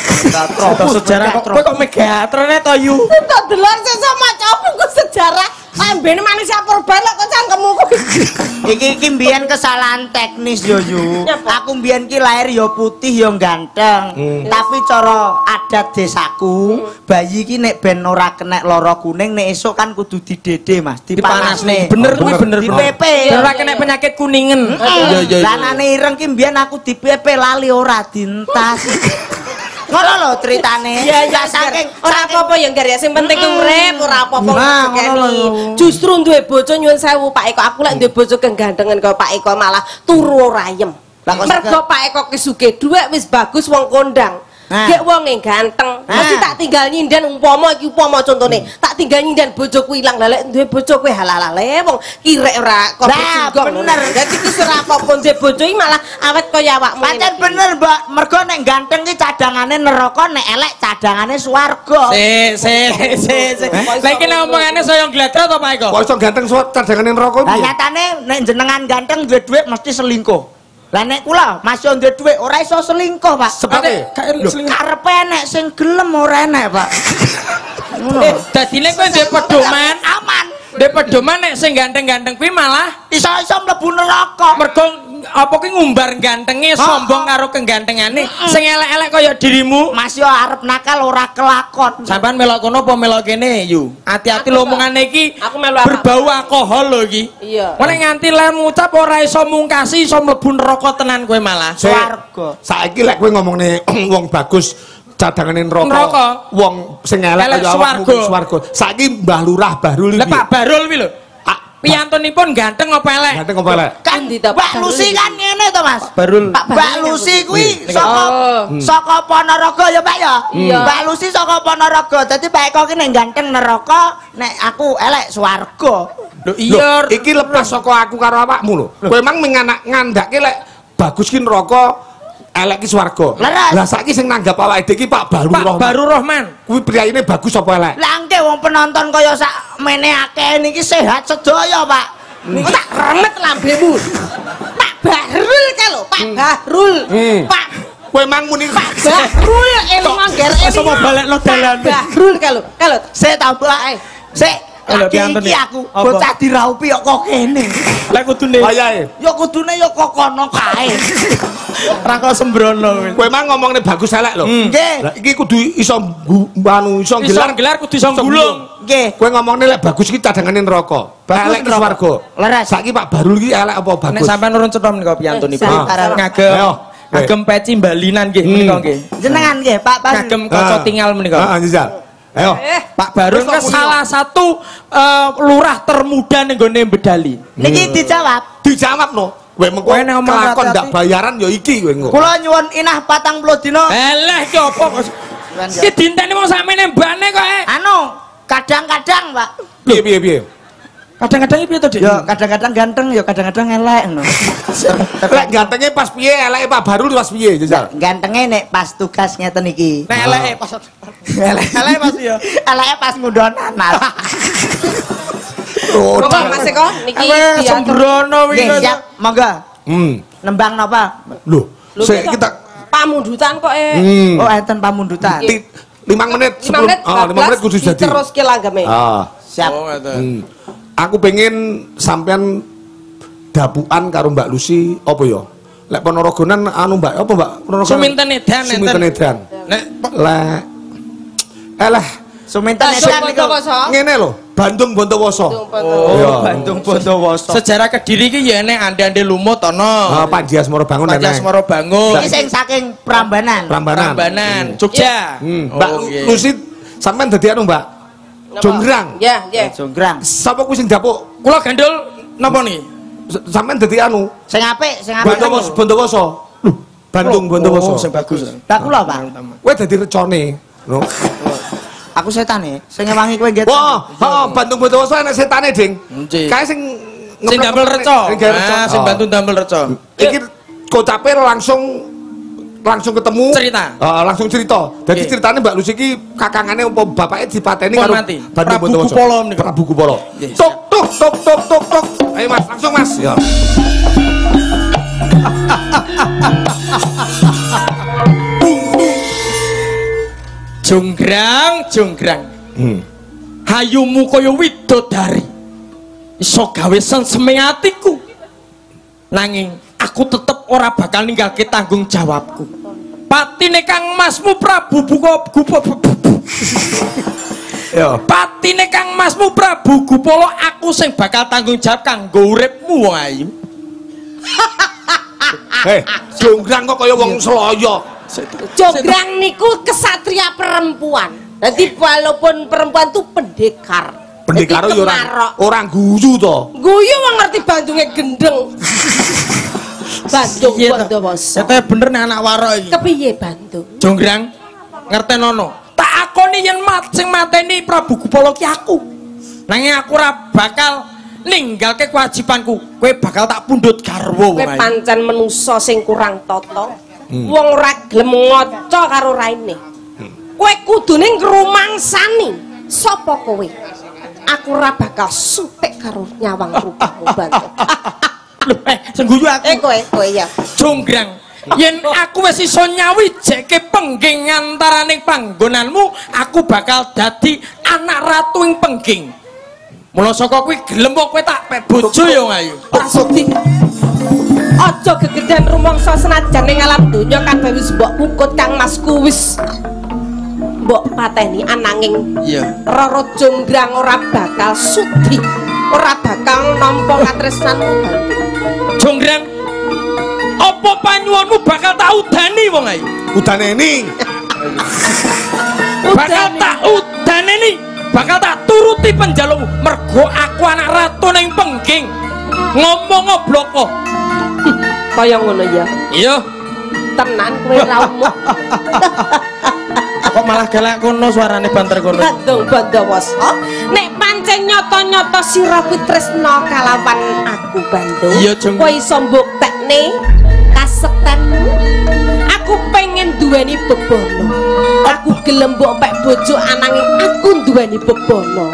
Sejarah kok Megatrone to yu. Tak delok sesama cowokku sejarah. Ambene manusia purba lho kok cangkemmu kuwi. Iki mbiyen kesalahan teknis yo Yu. Aku mbiyen ki lahir yo putih yo ganteng. Tapi cara adat desaku, bayi ki nek ben ora kena lara kuning nek esuk kan kudu didede Mas, dipanasne. Bener kuwi bener. Dipepe. Ora kena penyakit kuningen. Lanane ireng ki mbiyen aku dipepe lali ora dintas. Ngono lho ceritane. Ya saking ora apa-apa ya Nggar ya sing penting urip ora apa-apa ngekeni. Justru duwe bojo nyuwun sewu Pak Eko, aku lek duwe bojo kegandengan kaya Pak Eko malah turu ora ayem. Mergo Pak Eko ki sugih dhuwit wis bagus wong kondang. Gek wonge ganteng, mesti tak tinggal nyindan umpama iki contone, tak tinggal nyindan bojoku ilang lah lek duwe bojo kowe halalale wong kirek ora kok bener. Dadi wis ora apa-apa duwe bojo iki malah awet kaya awakmu. Pancen bener, Mbak. Mergo nek ganteng ki cadangane neraka, nek elek cadangane swarga. Lah iki nek omongane saya gladra to Pak Eko? Kok iso ganteng cadangane neraka piye? Lah nyatane nek jenengan ganteng duwe dhuwit mesti selingkuh. Lah nek kula masih duwe dhuwit ora iso selingkuh, Pak. Sebabe karepe nek sing gelem ora enek, Pak. Ngono. Dadine kowe ndek pedoman aman. Ndek pedoman nek sing ganteng-ganteng kuwi malah iso-iso mlebu neraka. Mergo apa ki ngumbar gantenge sombong karo kegantengane. Sing elek-elek kaya dirimu masih arep nakal ora kelakon. Sampeyan melok kono apa melok kene, Yu? Hati-hati lho omongane iki berbau alkohol lho iki. Iya. Mulai nganti lem ngucap ora iso mungkasi iso mlebu neraka tenan kowe malah. Swarga. Saiki lek kowe ngomongne wong bagus cadangane neraka. Wong sing elek kaya awakmu swarga. Saiki Mbah Lurah Bahrul iki. Lah Pak Barul kuwi lho. Piyantunipun ganteng apa elek? Ganteng apa elek? Kan Mbak Lucy kan ngene to, Mas. Barul. Mbak Lucy kuwi saka Ponorogo ya, Pak ya. Mbak Lucy saka Ponorogo. Dadi Pak Eko ki nek ganteng neraka, nek aku elek swarga. Lho iya, iki lepas saka aku karo awakmu lho. Kowe emang ngandake lek bagus ki neraka, elek ki swarga. Lah saiki sing nanggap awake dhewe iki Pak Baru Rahman. Kuwi priyayine bagus apa elek? Lah engke wong penonton kaya sak mene akeh niki sehat sedaya, Pak. Niku tak remet lambemu. Pak Bahrul ka lho, Pak Bahrul. Pak kowe emang muni Pak Bahrul ilmu ngger sama balekno dalan. Bahrul ka lho. Sik ta, Mbak. Sik Iki aku bocah diraupi kok kene. Lah kudune. Wayahe. Ya kudune ya kok kono kae. Ora kok sembrono. Kowe mang ngomongne bagus elek lho. Nggih. Iki kudu iso iso gelar kudu iso gulung. Nggih. Kowe ngomongne lek bagus iki cadangane neraka. Elek ki swarga. Leres. Saiki Pak Barul iki elek apa bagus? Nek sampean nurun cetha menika piyantunipun. Ngagem. Ngagem peci mbalinan nggih menika nggih. Jenengan nggih Pak Barul. Ngagem kaca tinggal menika. Heeh, njajal. Ayo. Pak Barul ke salah satu lurah termuda ning gone Bedali. Niki dijawab. Dijawab no. Kowe mengko kelakon ndak bayaran ya iki kowe engko. Kula nyuwun inah 40 dina. Eleh ki apa kok. Ki dinteni wong sakmene mbane kok. Anu, kadang-kadang, Pak. Piye? Kadang-kadang piye to, Dik? Ya kadang-kadang ganteng, ya kadang-kadang elek ngono. Lek gantenge pas piye, eleke Pak Barul pas piye, Jajal? Gantenge nek pas tugas ngeten iki. Nek eleke pas eleke pas ya. Eleke pas ngundon nanas. Monggo Mas Eko niki sembrono Nggih, siap, monggo. Nembang napa? Lho, sik kita pamundutan kok Oh, enten pamundutan. 5 menit 5 menit 5 menit kudu jadi. Terus ki langgeme. Siap. Oh, ngoten. Aku pengen sampean dapukan karo Mbak Lucy apa ya? Lek Ponorogonan anu Mbak apa Mbak? Ponorogonan. Suminten Edan enten. Suminten Edan. Nek lek eleh Suminten Edan niku ngene lho, Bandung Bontowoso. Oh, Bandung Bontowoso. Sejarah Kediri iki ya enek ande-ande lumut ana. Panji Asmara Bangun enek. Panji Asmara Bangun. Iki sing saking Prambanan. Prambanan, Jogja. Mbak Lucy sampean dadi anu Mbak? Jonggrang. Ya, ya. Jonggrang. Sapa kuwi sing dapuk? Kula gandul napa niki? Sampean dadi anu. Sing apik, sing apik. Bontowoso. Bandung Bontowoso. Sing bagus. Lah kula, Pak. Kowe dadi recone. No. Aku setane, sing ngewangi kowe nggih. Wah, heeh, Bandung Bontowoso enek setane, Ding. Kae sing damel reca. Nah, sing bantu damel reca. Iki kocape langsung ketemu langsung cerita. Jadi ceritanya Mbak Lucy iki kakangane apa bapake dipateni karo Prabu Kupolo menika. Prabu Kupolo. Tok. Ayo Mas, langsung Mas. Ya. Jonggrang. Hayumu kaya widodari. Iso gawe senseme atiku. Nanging aku tetep ora bakal ninggalke tanggung jawabku. Patine Kang Masmu Prabu Patine Kang Masmu Prabu Gupala aku sing bakal tanggung jawab kanggo uripmu wong ayu. Jonggrang kok kaya wong Seloyo. Jonggrang niku kesatria perempuan. Dadi walaupun perempuan tuh pendekar. Pendekar yo orang guyu to. Guyu wong ngerti bandunge gendeng. Bandung Bontowoso. Eta bener nek anak warok iki. Kepiye Bandung? Jonggrang ngertenono. Tak akoni yen sing mateni Prabu Gupala ki aku. Nanging aku ora bakal ninggalke kewajibanku. Kowe bakal tak pundhut garwa wae. Kowe pancen menungso sing kurang tata. Wong ora gelem ngaca karo raine. Kowe kudune ngrumangsani sapa kowe? Aku ora bakal sutik karo nyawang rupamu Bandung. Sing guyu aku. Kowe ya. Jonggrang, yen aku wis iso nyawijeke pengging antaraning panggonanmu, aku bakal dadi anak ratu ing pengging. Mula saka kuwi gelem kowe tak pek bojo ya ayu. Prasukti. Aja gegeden rumangsa senajan ning alam donya kabeh wis mbok pukut Kang Masku wis mbok pateni ananging Rara Jonggrang ora bakal sudi, ora bakal nampa katresnanmu Bandung. Jonggrang, apa panyuwunmu bakal tak udani wong ayu? Udaneni. Bakal tak udaneni, bakal tak turuti penjalukmu mergo aku anak ratu ning pengging. Ngomong ngobloko. Kaya ngono ya. Iya. Tenan kowe raumu. Kok malah galak kono suarane banter kono. Bandung Bontowoso. Nek pancen nyata-nyata sira kuwi tresna kalawan aku Bandung. Kowe iso mbuktekne kasektenmu. Aku pengen duweni bebono. Aku gelem mbok pek bojo ananging aku duweni bebono.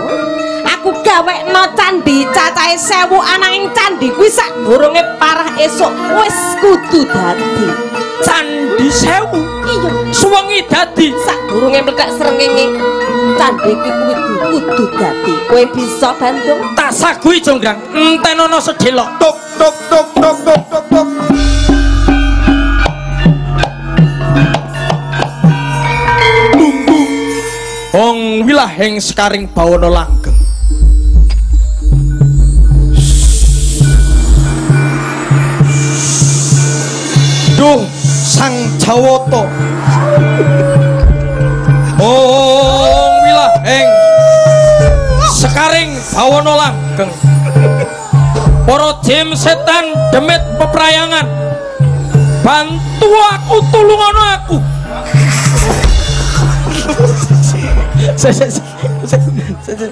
Aku gawekno candhi cacahe 1000 ananging candhi kuwi sak durunge parah esuk wis kudu dadi candhi 1000. Iya. Suwengi dadi Sadurunge mlethek srengenge. Candhi iki kudu dadi. Kowe bisa Bandung. tak sagui Jonggrang. Entenono sedelok. Tuk tuk tuk tuk tuk tuk tuk. Wong wilahing sekaring bawana langgeng. Duh sang Jawata. Wong wilahing sekaring bawana langgeng. Para jim setan demit peprayangan. Bantu aku, tulungono aku.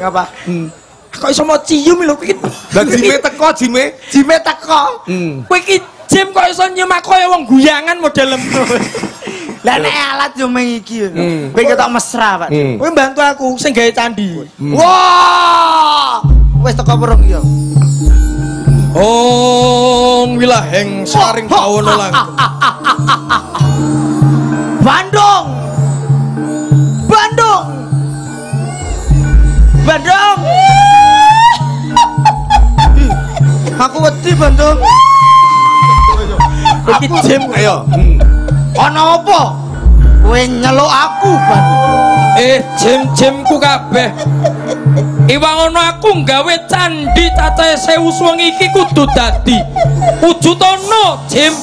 Apa? Kok iso mau cium lho iki. Lah jime teko jime. Jime teko. Kowe iki jim kok iso nyemak kaya wong guyangan model lemu. Lah nek alat yo meng iki. Kowe ketok mesra, Pak. Kowe bantu aku sing gawe candi. Wah! Wis teko perung yo. Wilahing sekaring bawana langgeng. Bandung. Bandung. Bandung. Aku wedi Bandung. Iki jim Ayo. Ana apa? Kowe nyeluk aku, Bandung. Jim-jimku kabeh. Iwang ana aku nggawe candhi cacahe 1000 suwengi iki kudu dadi. Wujudana jim.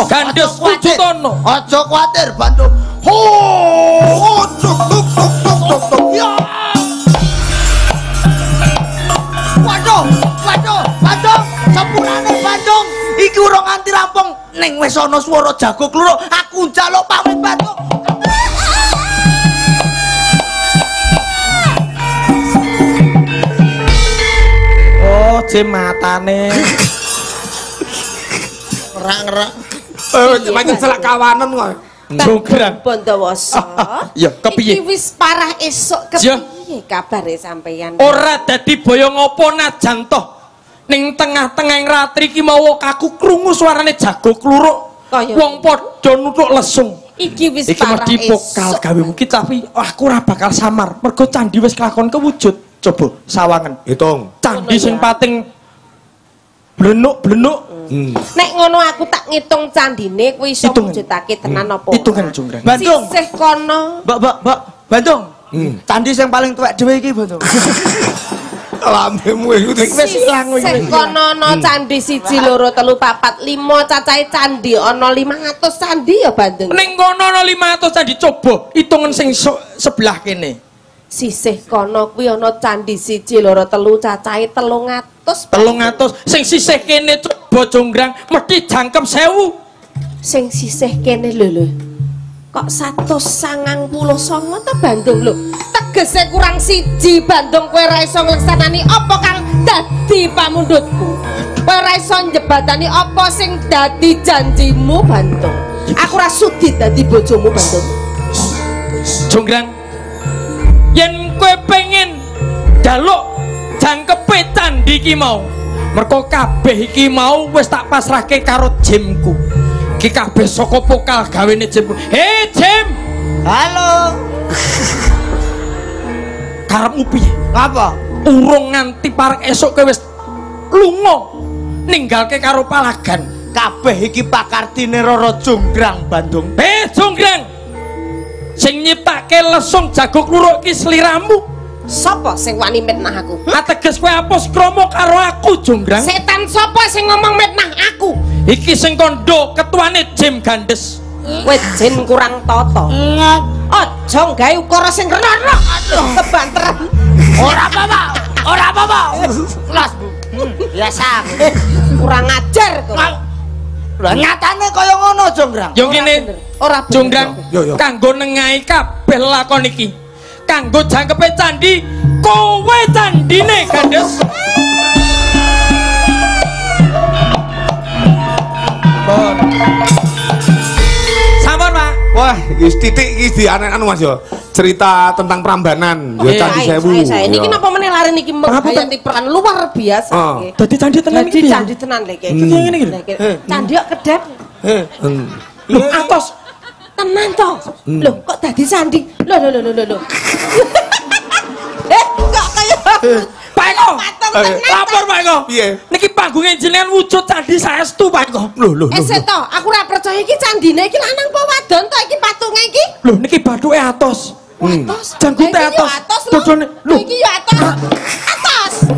Gandes wujudana. Aja kuwatir, Bandung. Ho! Tuk tuk tuk tuk tuk tuk. Ya. Bandung, sepurane Bandung. Iki urung nganti rampung ning wis ana swara jago kluruk. Aku njaluk pamit Bandung. Oh, jim matane. Ngerak-ngerak. Macam selak kawanan kok. Jonggrang. Bondowoso. Ya, kepiye? Iki wis parah esuk kepiye kabare sampeyan? Ora dadi boyo ngopo najan toh. Ning tengah-tengahing ratri ki mawa kaku krungu suarane jago kluruk. Wong padha nuthuk lesung. Iki wis iki parah mesti pokal gawe iki tapi aku ora bakal samar. Mergo candi wis kelakon kewujud. Coba sawangen. Hitung. Candi sing pating blenuk-blenuk. Nek ngono aku tak ngitung candine kuwi iso mujudake tenan apa? Hitungan Jonggrang. Bandung. Sisih kono. Mbak, Bandung. Candi sing paling tuwek dhewe iki, Bandung. Lambemu iku Wis ilang iki. Sing kono ana candi 1 2 3 4 5 cacahe candi ana 500 candi ya Bandung. Ning kono ana 500 candi coba hitungan sing sebelah kene. Sisih kono kuwi ana candi 1 2 3 cacahe 300. 300 sing sisih kene coba Jonggrang mesti jangkep 1000. Sing sisih kene lho. Kok 199 ta Bandung lho. Tegese kurang 1 Bandung kowe ora iso ngleksanani apa kang dadi pamundhutku. Kowe ora iso njebatani apa sing dadi janjimu Bandung. Aku ora sudi dadi bojomu Bandung. Jonggrang yen kowe pengen jaluk jangkepe candi iki mau mergo kabeh iki mau wis tak pasrahke karo jimku iki kabeh saka pokal gawene jimku. Hei Jim, Halo. karepmu piye? Ngapa? Urung nganti parek esuk kowe wis lunga ninggalke karo palagan. Kabeh iki pakartine Rara Jonggrang Bandung. Hei Jonggrang, sing nyiptake lesung jago kluruk iki sliramu. Sapa sing wani mitnah aku? Ateges kowe apus krama karo aku Jonggrang. Setan sapa sing ngomong mitnah aku? Iki sing kondo ketuane Jim Gandes. Kowe jin kurang tata. Aja gawe ukara sing rena. Aduh, kebanteran. Ora apa-apa. Ora apa-apa. Las, Bu. Biasa. Kurang ajar kok. Lah nyatane kaya ngono Jonggrang. Yo ngene, Ora Jonggrang, Yo. kanggo nengahi kabeh lakon iki. Kanggo jangkepe candi, kowe candine Gandes. Bon. Sampun, Pak. Wah, iki titik iki dianekan Mas yo. Cerita tentang Prambanan, yo Candi 1000. Saya niki napa meneh lare niki menghayati peran luar biasa nggih. Dadi candi tenan iki. Dadi candi tenan lho iki. Ngene iki. Candi kok kedep. Lho, atos. Tenan to. Lho, kok dadi sandi? Lho. Kok kaya Pak Eko. Lapor Pak Eko. Piye? Niki panggunge jenengan wujud candi saestu Pak Eko. Lho. to, aku ora percaya iki candine iki lanang apa wadon to iki patunge iki? Lho niki bathuke atos. Atos. Janggute atos. Dodone. Lho iki ya atos. Atos.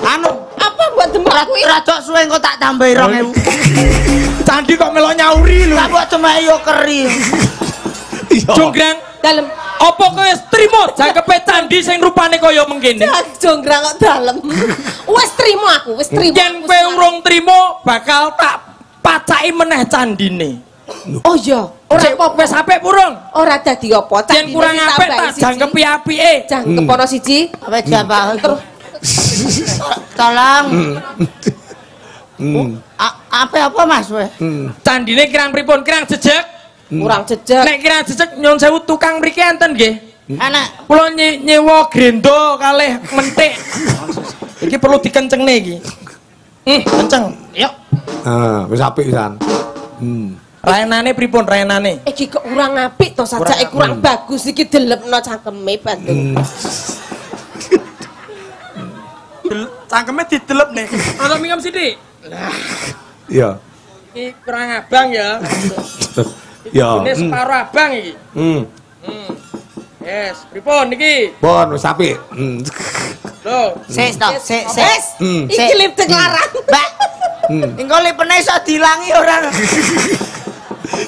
Anu, apa mbok demek kuwi? rada suwe engko tak tambahi 2000. Candi kok melok nyauri lho. Lah kok cemek yo keri. Jonggrang Dalem. apa kowe wis trimo jangkepe candi sing rupane kaya mengkene? Jonggrang kok dalem. Wis trimo aku, wis trimo. Yen kowe urung trimo bakal tak pacaki meneh candine. Oh iya, ora apa wis apik purung? ora dadi apa. Yen kurang apik tak jangkepi apike. Jangkep ana siji. Apa jambah terus. Tolong. Apa Mas we? Candine kirang pripun? Kirang jejeg? Kurang jejeg. Nek kirang jejeg nyuwun sewu tukang mriki enten nggih. Enak. Kula nyewa grendo kalih mentik. Iki perlu dikencengne iki. Kenceng. Yuk. Wis apik pisan. Raenane pripun raenane? Iki kok kurang apik to sajake kurang bagus iki delepno cangkeme Bandung. Cangkeme didelep nih. Ana mingkem sithik. Iya. Iki kurang abang ya. Ya. Ini separo abang iki. Yes, pripun niki? Pun wis apik. Lho, Sik to, sik. Iki lip larang. Mbak. Engko lipene iso dilangi ora.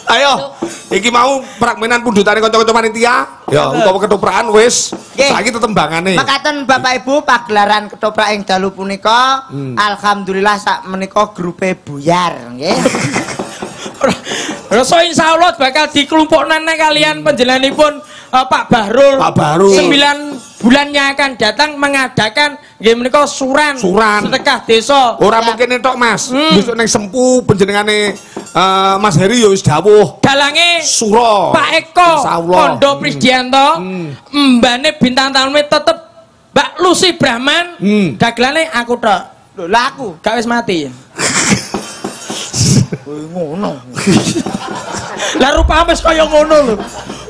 Ayo, iki mau pragmenan pundutane kanca-kanca panitia. Ya, utawa ketoprakan wis. Saiki tetembangane. Makaten Bapak Ibu pagelaran ketoprak ing dalu punika alhamdulillah sak menika grupe buyar nggih. Rasa insyaallah bakal dikelompokkan kalian panjenenganipun Pak Bahrul. Pak Bahrul. 9 bulan yang akan datang mengadakan nggih menika suran sedekah desa. Ora mungkin entok Mas. Besok ning Sempu panjenengane Mas Heri ya wis dawuh. Dalange Sura. Pak Eko Kondo Prisdianto. Mbane bintang tamu tetep Mbak Lucy Brahman. Dagelane aku tok. Lho lah aku gak wis mati. ngono. Lah rupane wis kaya ngono lho.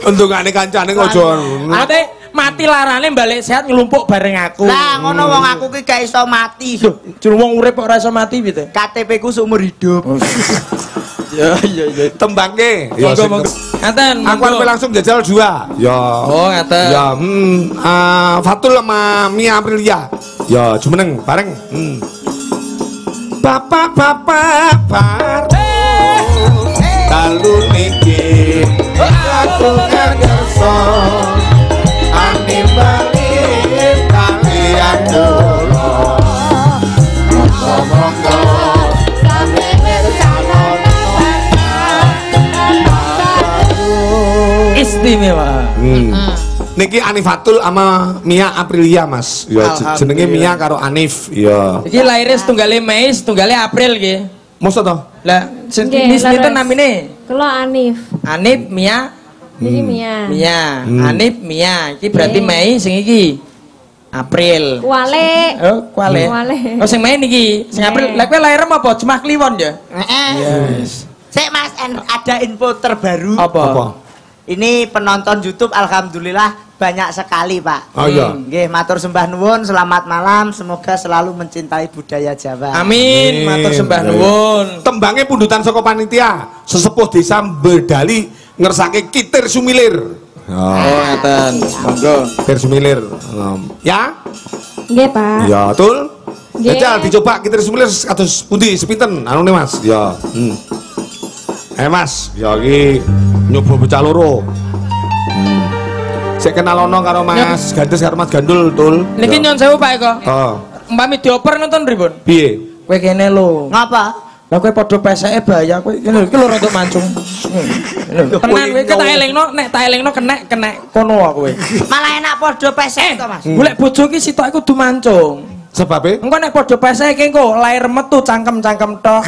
Untungane kancane kok aja. Ate mati larane balik sehat ngelumpuk bareng aku. Lah ngono wong aku ki gak iso mati. Jur wong urip kok ora iso mati piye? KTP ku seumur hidup. Ya. Tembangke. Ya ngaten. Aku arep langsung jajal 2. Ya. Oh, ngaten. Ya, Fatul sama Mia Aprilia. Ya, jumeneng bareng. Bapak-bapak dalu niki aku ngerso ani bali kalian kula monggo sampe bersama istimewa. Niki Anifatul sama Mia Aprilia Mas. Ya jenenge Mia karo Anif. Ya. Iki laire setunggale Mei, setunggale April nggih. Mosok to? Lah sinten namine? Kula Anif. Anif Mia. Jadi Mia. Anif Mia. Iki berarti Mei sing iki. April. Kuale. Oh, Kuale. Oh sing Mei niki. Sing April. Lah kowe lair apa? Jemah Kliwon ya? Yes. Sik Mas, ada info terbaru. Apa? Ini penonton YouTube alhamdulillah banyak sekali, Pak. Oh iya. Nggih, matur sembah nuwun, selamat malam, semoga selalu mencintai budaya Jawa. Amin, matur sembah nuwun. Tembangnya pundutan saka panitia, sesepuh desa Bedali ngersake Kitir Sumilir. Oh, ngaten. Monggo. Kitir Sumilir. Ya? Nggih, Pak. Ya, betul. Nggih. Jajal dicoba Kitir Sumilir kados pundi sepinten anune Mas? Ya. Mas, ya iki nyoba bocah loro. Sik kenal ono karo Mas Gandes karo Mas Gandul, Tul. Niki nyun sewu Pak Eko. Heeh. Umpami dioper ngoten pripun? Piye? Kowe kene lho. Ngapa? Lah kowe padha peseke bahaya kowe kene iki lho rodok mancung. Tenan kowe tak elingno nek tak elingno kenek kono kowe. Malah enak padha pesek to, Mas. Golek bojo ki sitok kudu mancung. Sebabe? Engko nek padha peseke engko lair metu cangkem-cangkem tok.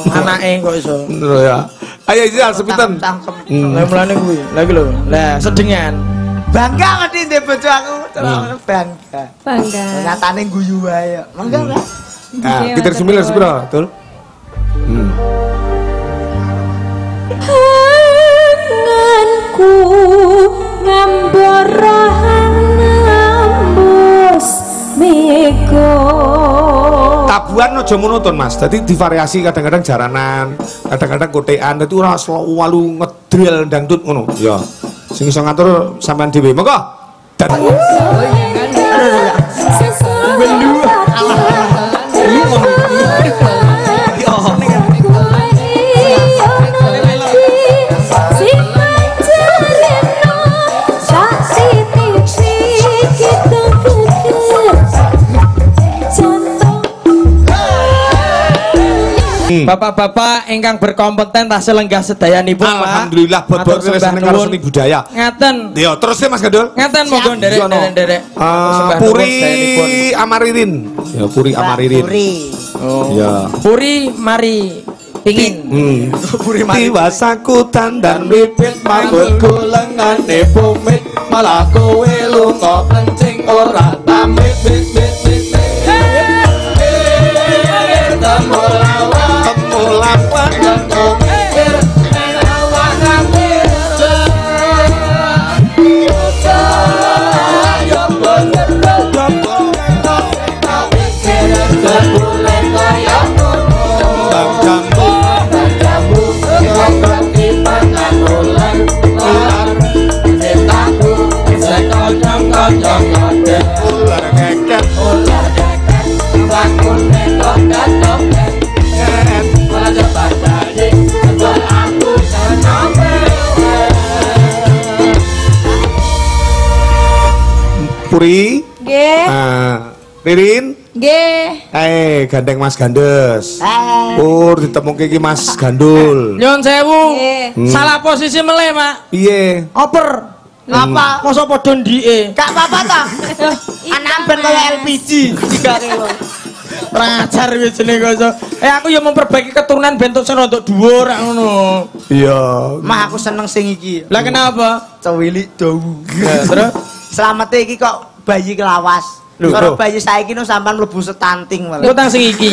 Anake kok iso. Lho ya. Ayo jajal sepinten. Lah mulane kuwi. Lah iki lho. Lah sedengan. Bangga ngerti ndek bojo aku, terus bangga. Bangga. Nyatane guyu wae. Mangga, Mas. Nah, Kitir Sumilir sepira, Tul? aku ngambarahan ngambus mego. Tabuhan aja monoton Mas, jadi divariasi kadang-kadang jaranan, kadang-kadang kotean, itu ora selalu ngedrill dangdut ngono. Ya, sing iso ngatur sampean dhewe. Monggo. Bapak-bapak ingkang berkompeten tasih lenggah sedayanipun Pak. Alhamdulillah bobot seni karo seni budaya. Ngaten. Yo terus Mas Gandul. Ngaten monggo nderek. Puri Amaririn. Ya Puri Amaririn. Puri. Oh. Ya. Puri mari pingin. Puri mari wasaku tandan bibit mangkulku lengane pumit malah kowe lunga kencing ora tamit bit. Puri, nggih. Ririn, nggih. gandeng Mas Gandes. Pur ditemuke iki Mas Gandul. Nyun sewu. Salah posisi meleh, Mak. Piye? Oper. Apa? Masa padha ndike? Gak apa-apa toh. Anak ben kaya LPG 3 kilo. Rajar wis jenenge kok. Aku ya memperbaiki keturunan bentuk sing rada dhuwur ngono. Iya. Mah aku seneng sing iki. Lah kenapa? Cewilik dawu. Terus Slamete iki kok bayi kelawas. Karo bayi saiki no sampean mlebu setanting malah. utang sing iki.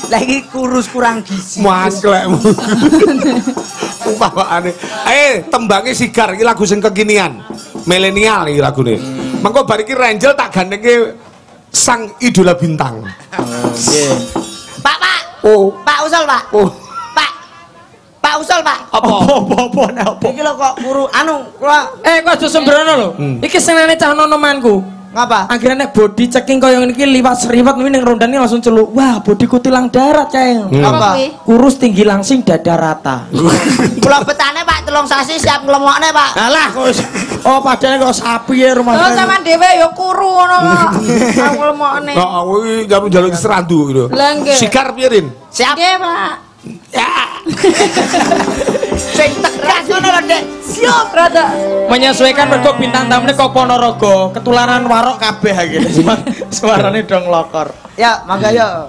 Lah iki kurus kurang gizi. Maklekmu. Umpamane. Tembange Sigar iki lagu sing kekinian. Milenial iki lagune. Mengko bar iki Renjel tak gandenge sang idola bintang. Nggih. Pak. Oh. Pak usul, Pak. Oh. Pak usul, Pak. Apa nek apa? Iki lho kok kuru kula Kok aja sembrono lho. Iki senene cah nonomanku. ngapa? Akhirnya nek body checking kaya ngene iki liwat seriwat kuwi ning rondane langsung celuk. Wah, bodiku tilang darat, Ceng. Apa? Kurus tinggi langsing dada rata. Kula betane Pak 3 sasi siap nglomokne, Pak. Alah kok padahal kok sapi ya rumah. Oh, sampean dhewe ya kuru ngono kok. Nglomokne. Kok kuwi jaluk serandu gitu. Sigar piye, Rin? Siap. Nggih, Pak. Ya. Sing tegas ngono lho, Dek. Siap, Rada. Menyesuaikan mergo bintang tamune kok Ponorogo, ketularan warok kabeh akhirnya. Suarane dong lokor. Ya, mangga ya.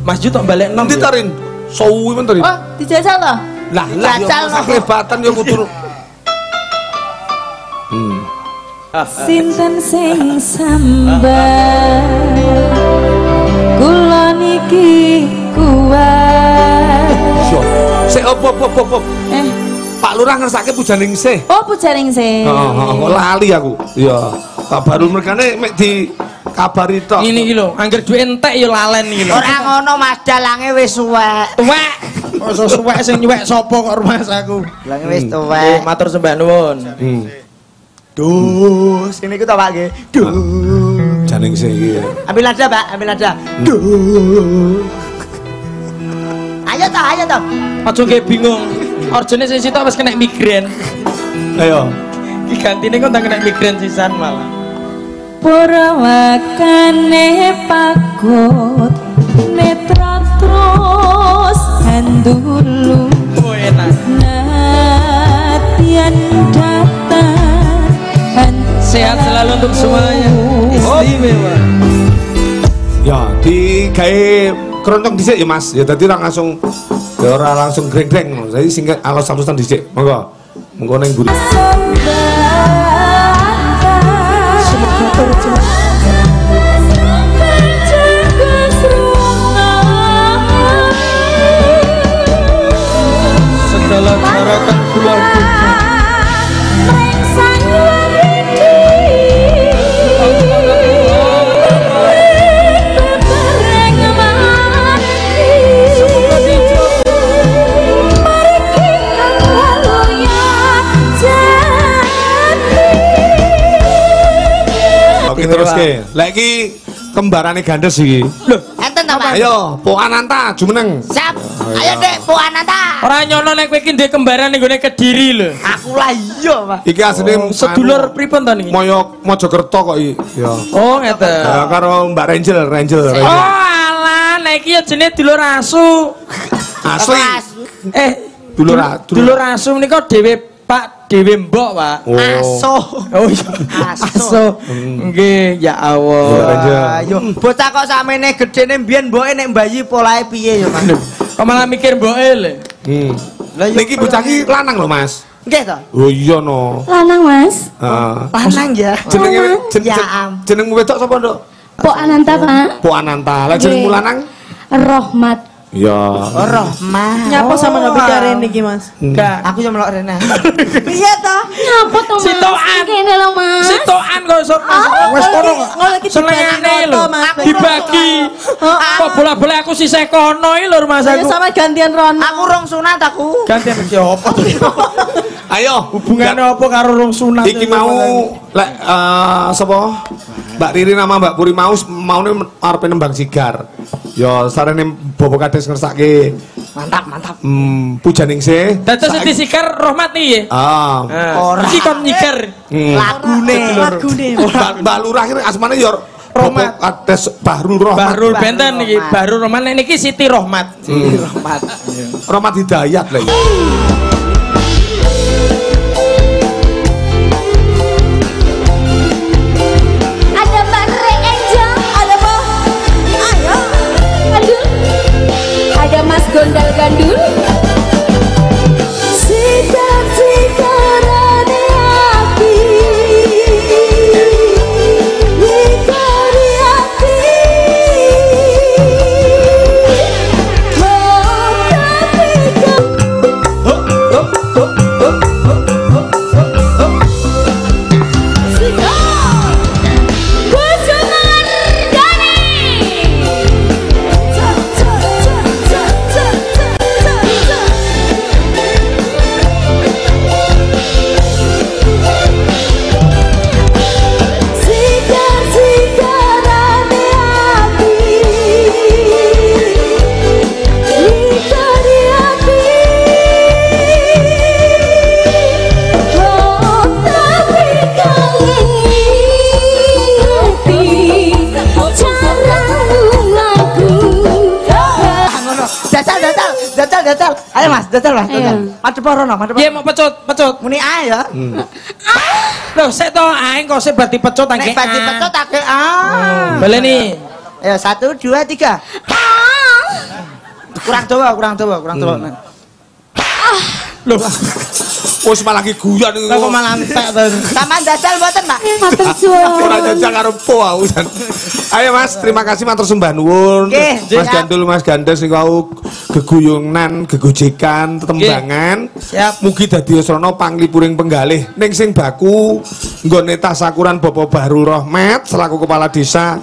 Mas Ju tok balik 6. Nanti tarin. Suwi men tarin. Oh, dijajal toh? Lah, Jajal yo kelebatan yo kudu. Sinten sing sambat kula niki kuat. Sik opo. Pak Lurah ngersake pujaning sih. Oh pujaring sih. Kok lali aku. Iya. Pak Baru mergane mek di kabari tok. Ini iki lho, angger duwe entek ya lalen iki lho. Ora ngono Mas, dalange wis suwek. Tuwek. Ora suwek sing nyuwek sapa kok rumah aku. Dalange wis tuwek. Matur sembah nuwun. Duh, sini ku tak Pak nggih. Duh. Janing sih iki. Ambil nada, Pak, ambil nada. Duh. Ayo toh. Aja ge bingung. Orjane sing sitok wis kena migrain. Ayo. Iki gantine kok tak kena migrain sisan malah. Purawakane pakut netra terus handulu. Oh enak. Natian datang. Sehat selalu untuk semuanya. Istimewa. Ya, di kayak keroncong dhisik ya Mas. Ya tadi langsung ya ora langsung greng-greng. Jadi singkat alus-alusan dhisik. Monggo. Monggo ning buri. dalam harapan kula terus ke lagi kembarane gandes iki lho enten ta Pak ayo Po Ananta jumeneng siap ayo Dek Po Ananta ora nyono nek kowe iki ndek kembarane nggone Kediri lho aku lah iya Pak iki asline sedulur pripun to niki Mojokerto kok iki ya oh ngeten ya karo Mbak Ranger oh alah nek iki jenenge dulur asu asli dulur asu menika dhewe Pak dhewe mbok Pak aso oh iya aso nggih ya Allah yo bocah kok samene gedene mbiyen mboke nek mbayi polahe piye yo Mas kok malah mikir mboke lho niki bocah iki lanang lho Mas nggih to oh iya no Lanang Mas. lanang ya jeneng wedok sapa Nduk Po Ananta Pak. Po Ananta lah jenengmu lanang Rohmat. ya Rohmat nyapa sama nggak bicara niki Mas enggak aku yo melok rene piye to Nyapa to Mas? Sitokan. Kene lho Mas. Sitokan kok iso wis kono selengane lho dibagi kok bola-bola aku sisih kono iki lho Mas aku sama gantian rono aku rong sunat aku gantian iki apa ayo hubungannya apa karo rong sunat iki mau lek sapa Mbak Riri nama Mbak Puri maune arepe nembang sigar ya sarene Bobo Kades ngersake mantap pujaning se dados sing sigar Rohmat iki ora iki kon nyigar lagune Mbak Lurah iki asmane ya Rohmat Kades Bahrul Rohmat Bahrul benten iki Bahrul Rohmat niki Siti Rohmat Rohmat Hidayat lagi Gondal gandul sitar-sitarane api nikari ati Dajal. Ayo Mas, dajal Mas. Madhep rono, madhep. Iya mau pecut. Muni ae ya. Loh, sik to ae kok sik badi pecut Nek badi pecut tak baleni. Ayo 1 2 3. Kurang coba. Loh. Wis malah lagi guyon iki. Kok malah entek to. Sampeyan dajal mboten, Pak? Matur suwun. Ora jajal karo po aku. Ayo Mas, terima kasih matur sembah nuwun. Mas Gandul, Mas Gandes niku geguyunan, gegojekan, tetembangan. Siap. Mugi dadi asrana panglipuring penggalih ning sing baku nggone tasakuran Bapak Bahrul Rohmat selaku kepala desa.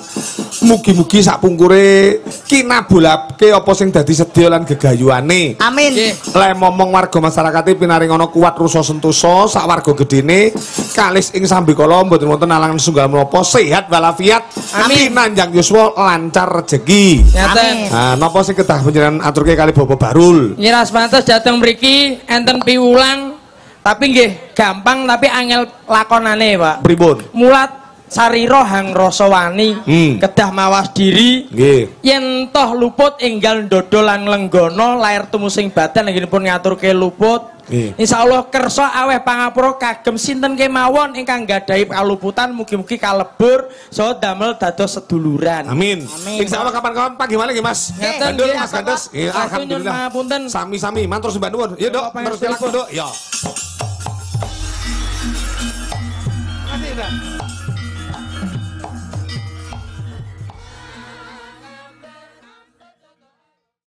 Mugi-mugi sak pungkure kinabulake apa sing dadi sedya lan gegayuhane. Amin. Lek momong warga masyarakate pinaring ana kuat rusa sentosa sak warga gedene kalis ing sambikala mboten wonten alangan sunggal menapa sehat walafiat. Amin. Nanjang yuswa lancar rezeki. Amin. Nah, napa sing kedah panjenengan aturke kali Bapak Bahrul? Nyiras pantes dateng mriki enten piwulang tapi nggih gampang tapi angel lakonane, Pak. Pripun? Mulat sarira hang rasa wani kedah mawas diri nggih yen toh luput enggal ndodol lan lenggana lair tumusing badan anggenipun ngaturke luput insyaallah kersa aweh pangapura kagem sinten kemawon ingkang gadahi kaluputan mugi-mugi kalebur saha damel dados seduluran amin insyaallah kapan-kapan pagi malih nggih Mas Gandul Mas Gandes alhamdulillah sami-sami matur sembah nuwun ya Dok terus dilakon Dok ya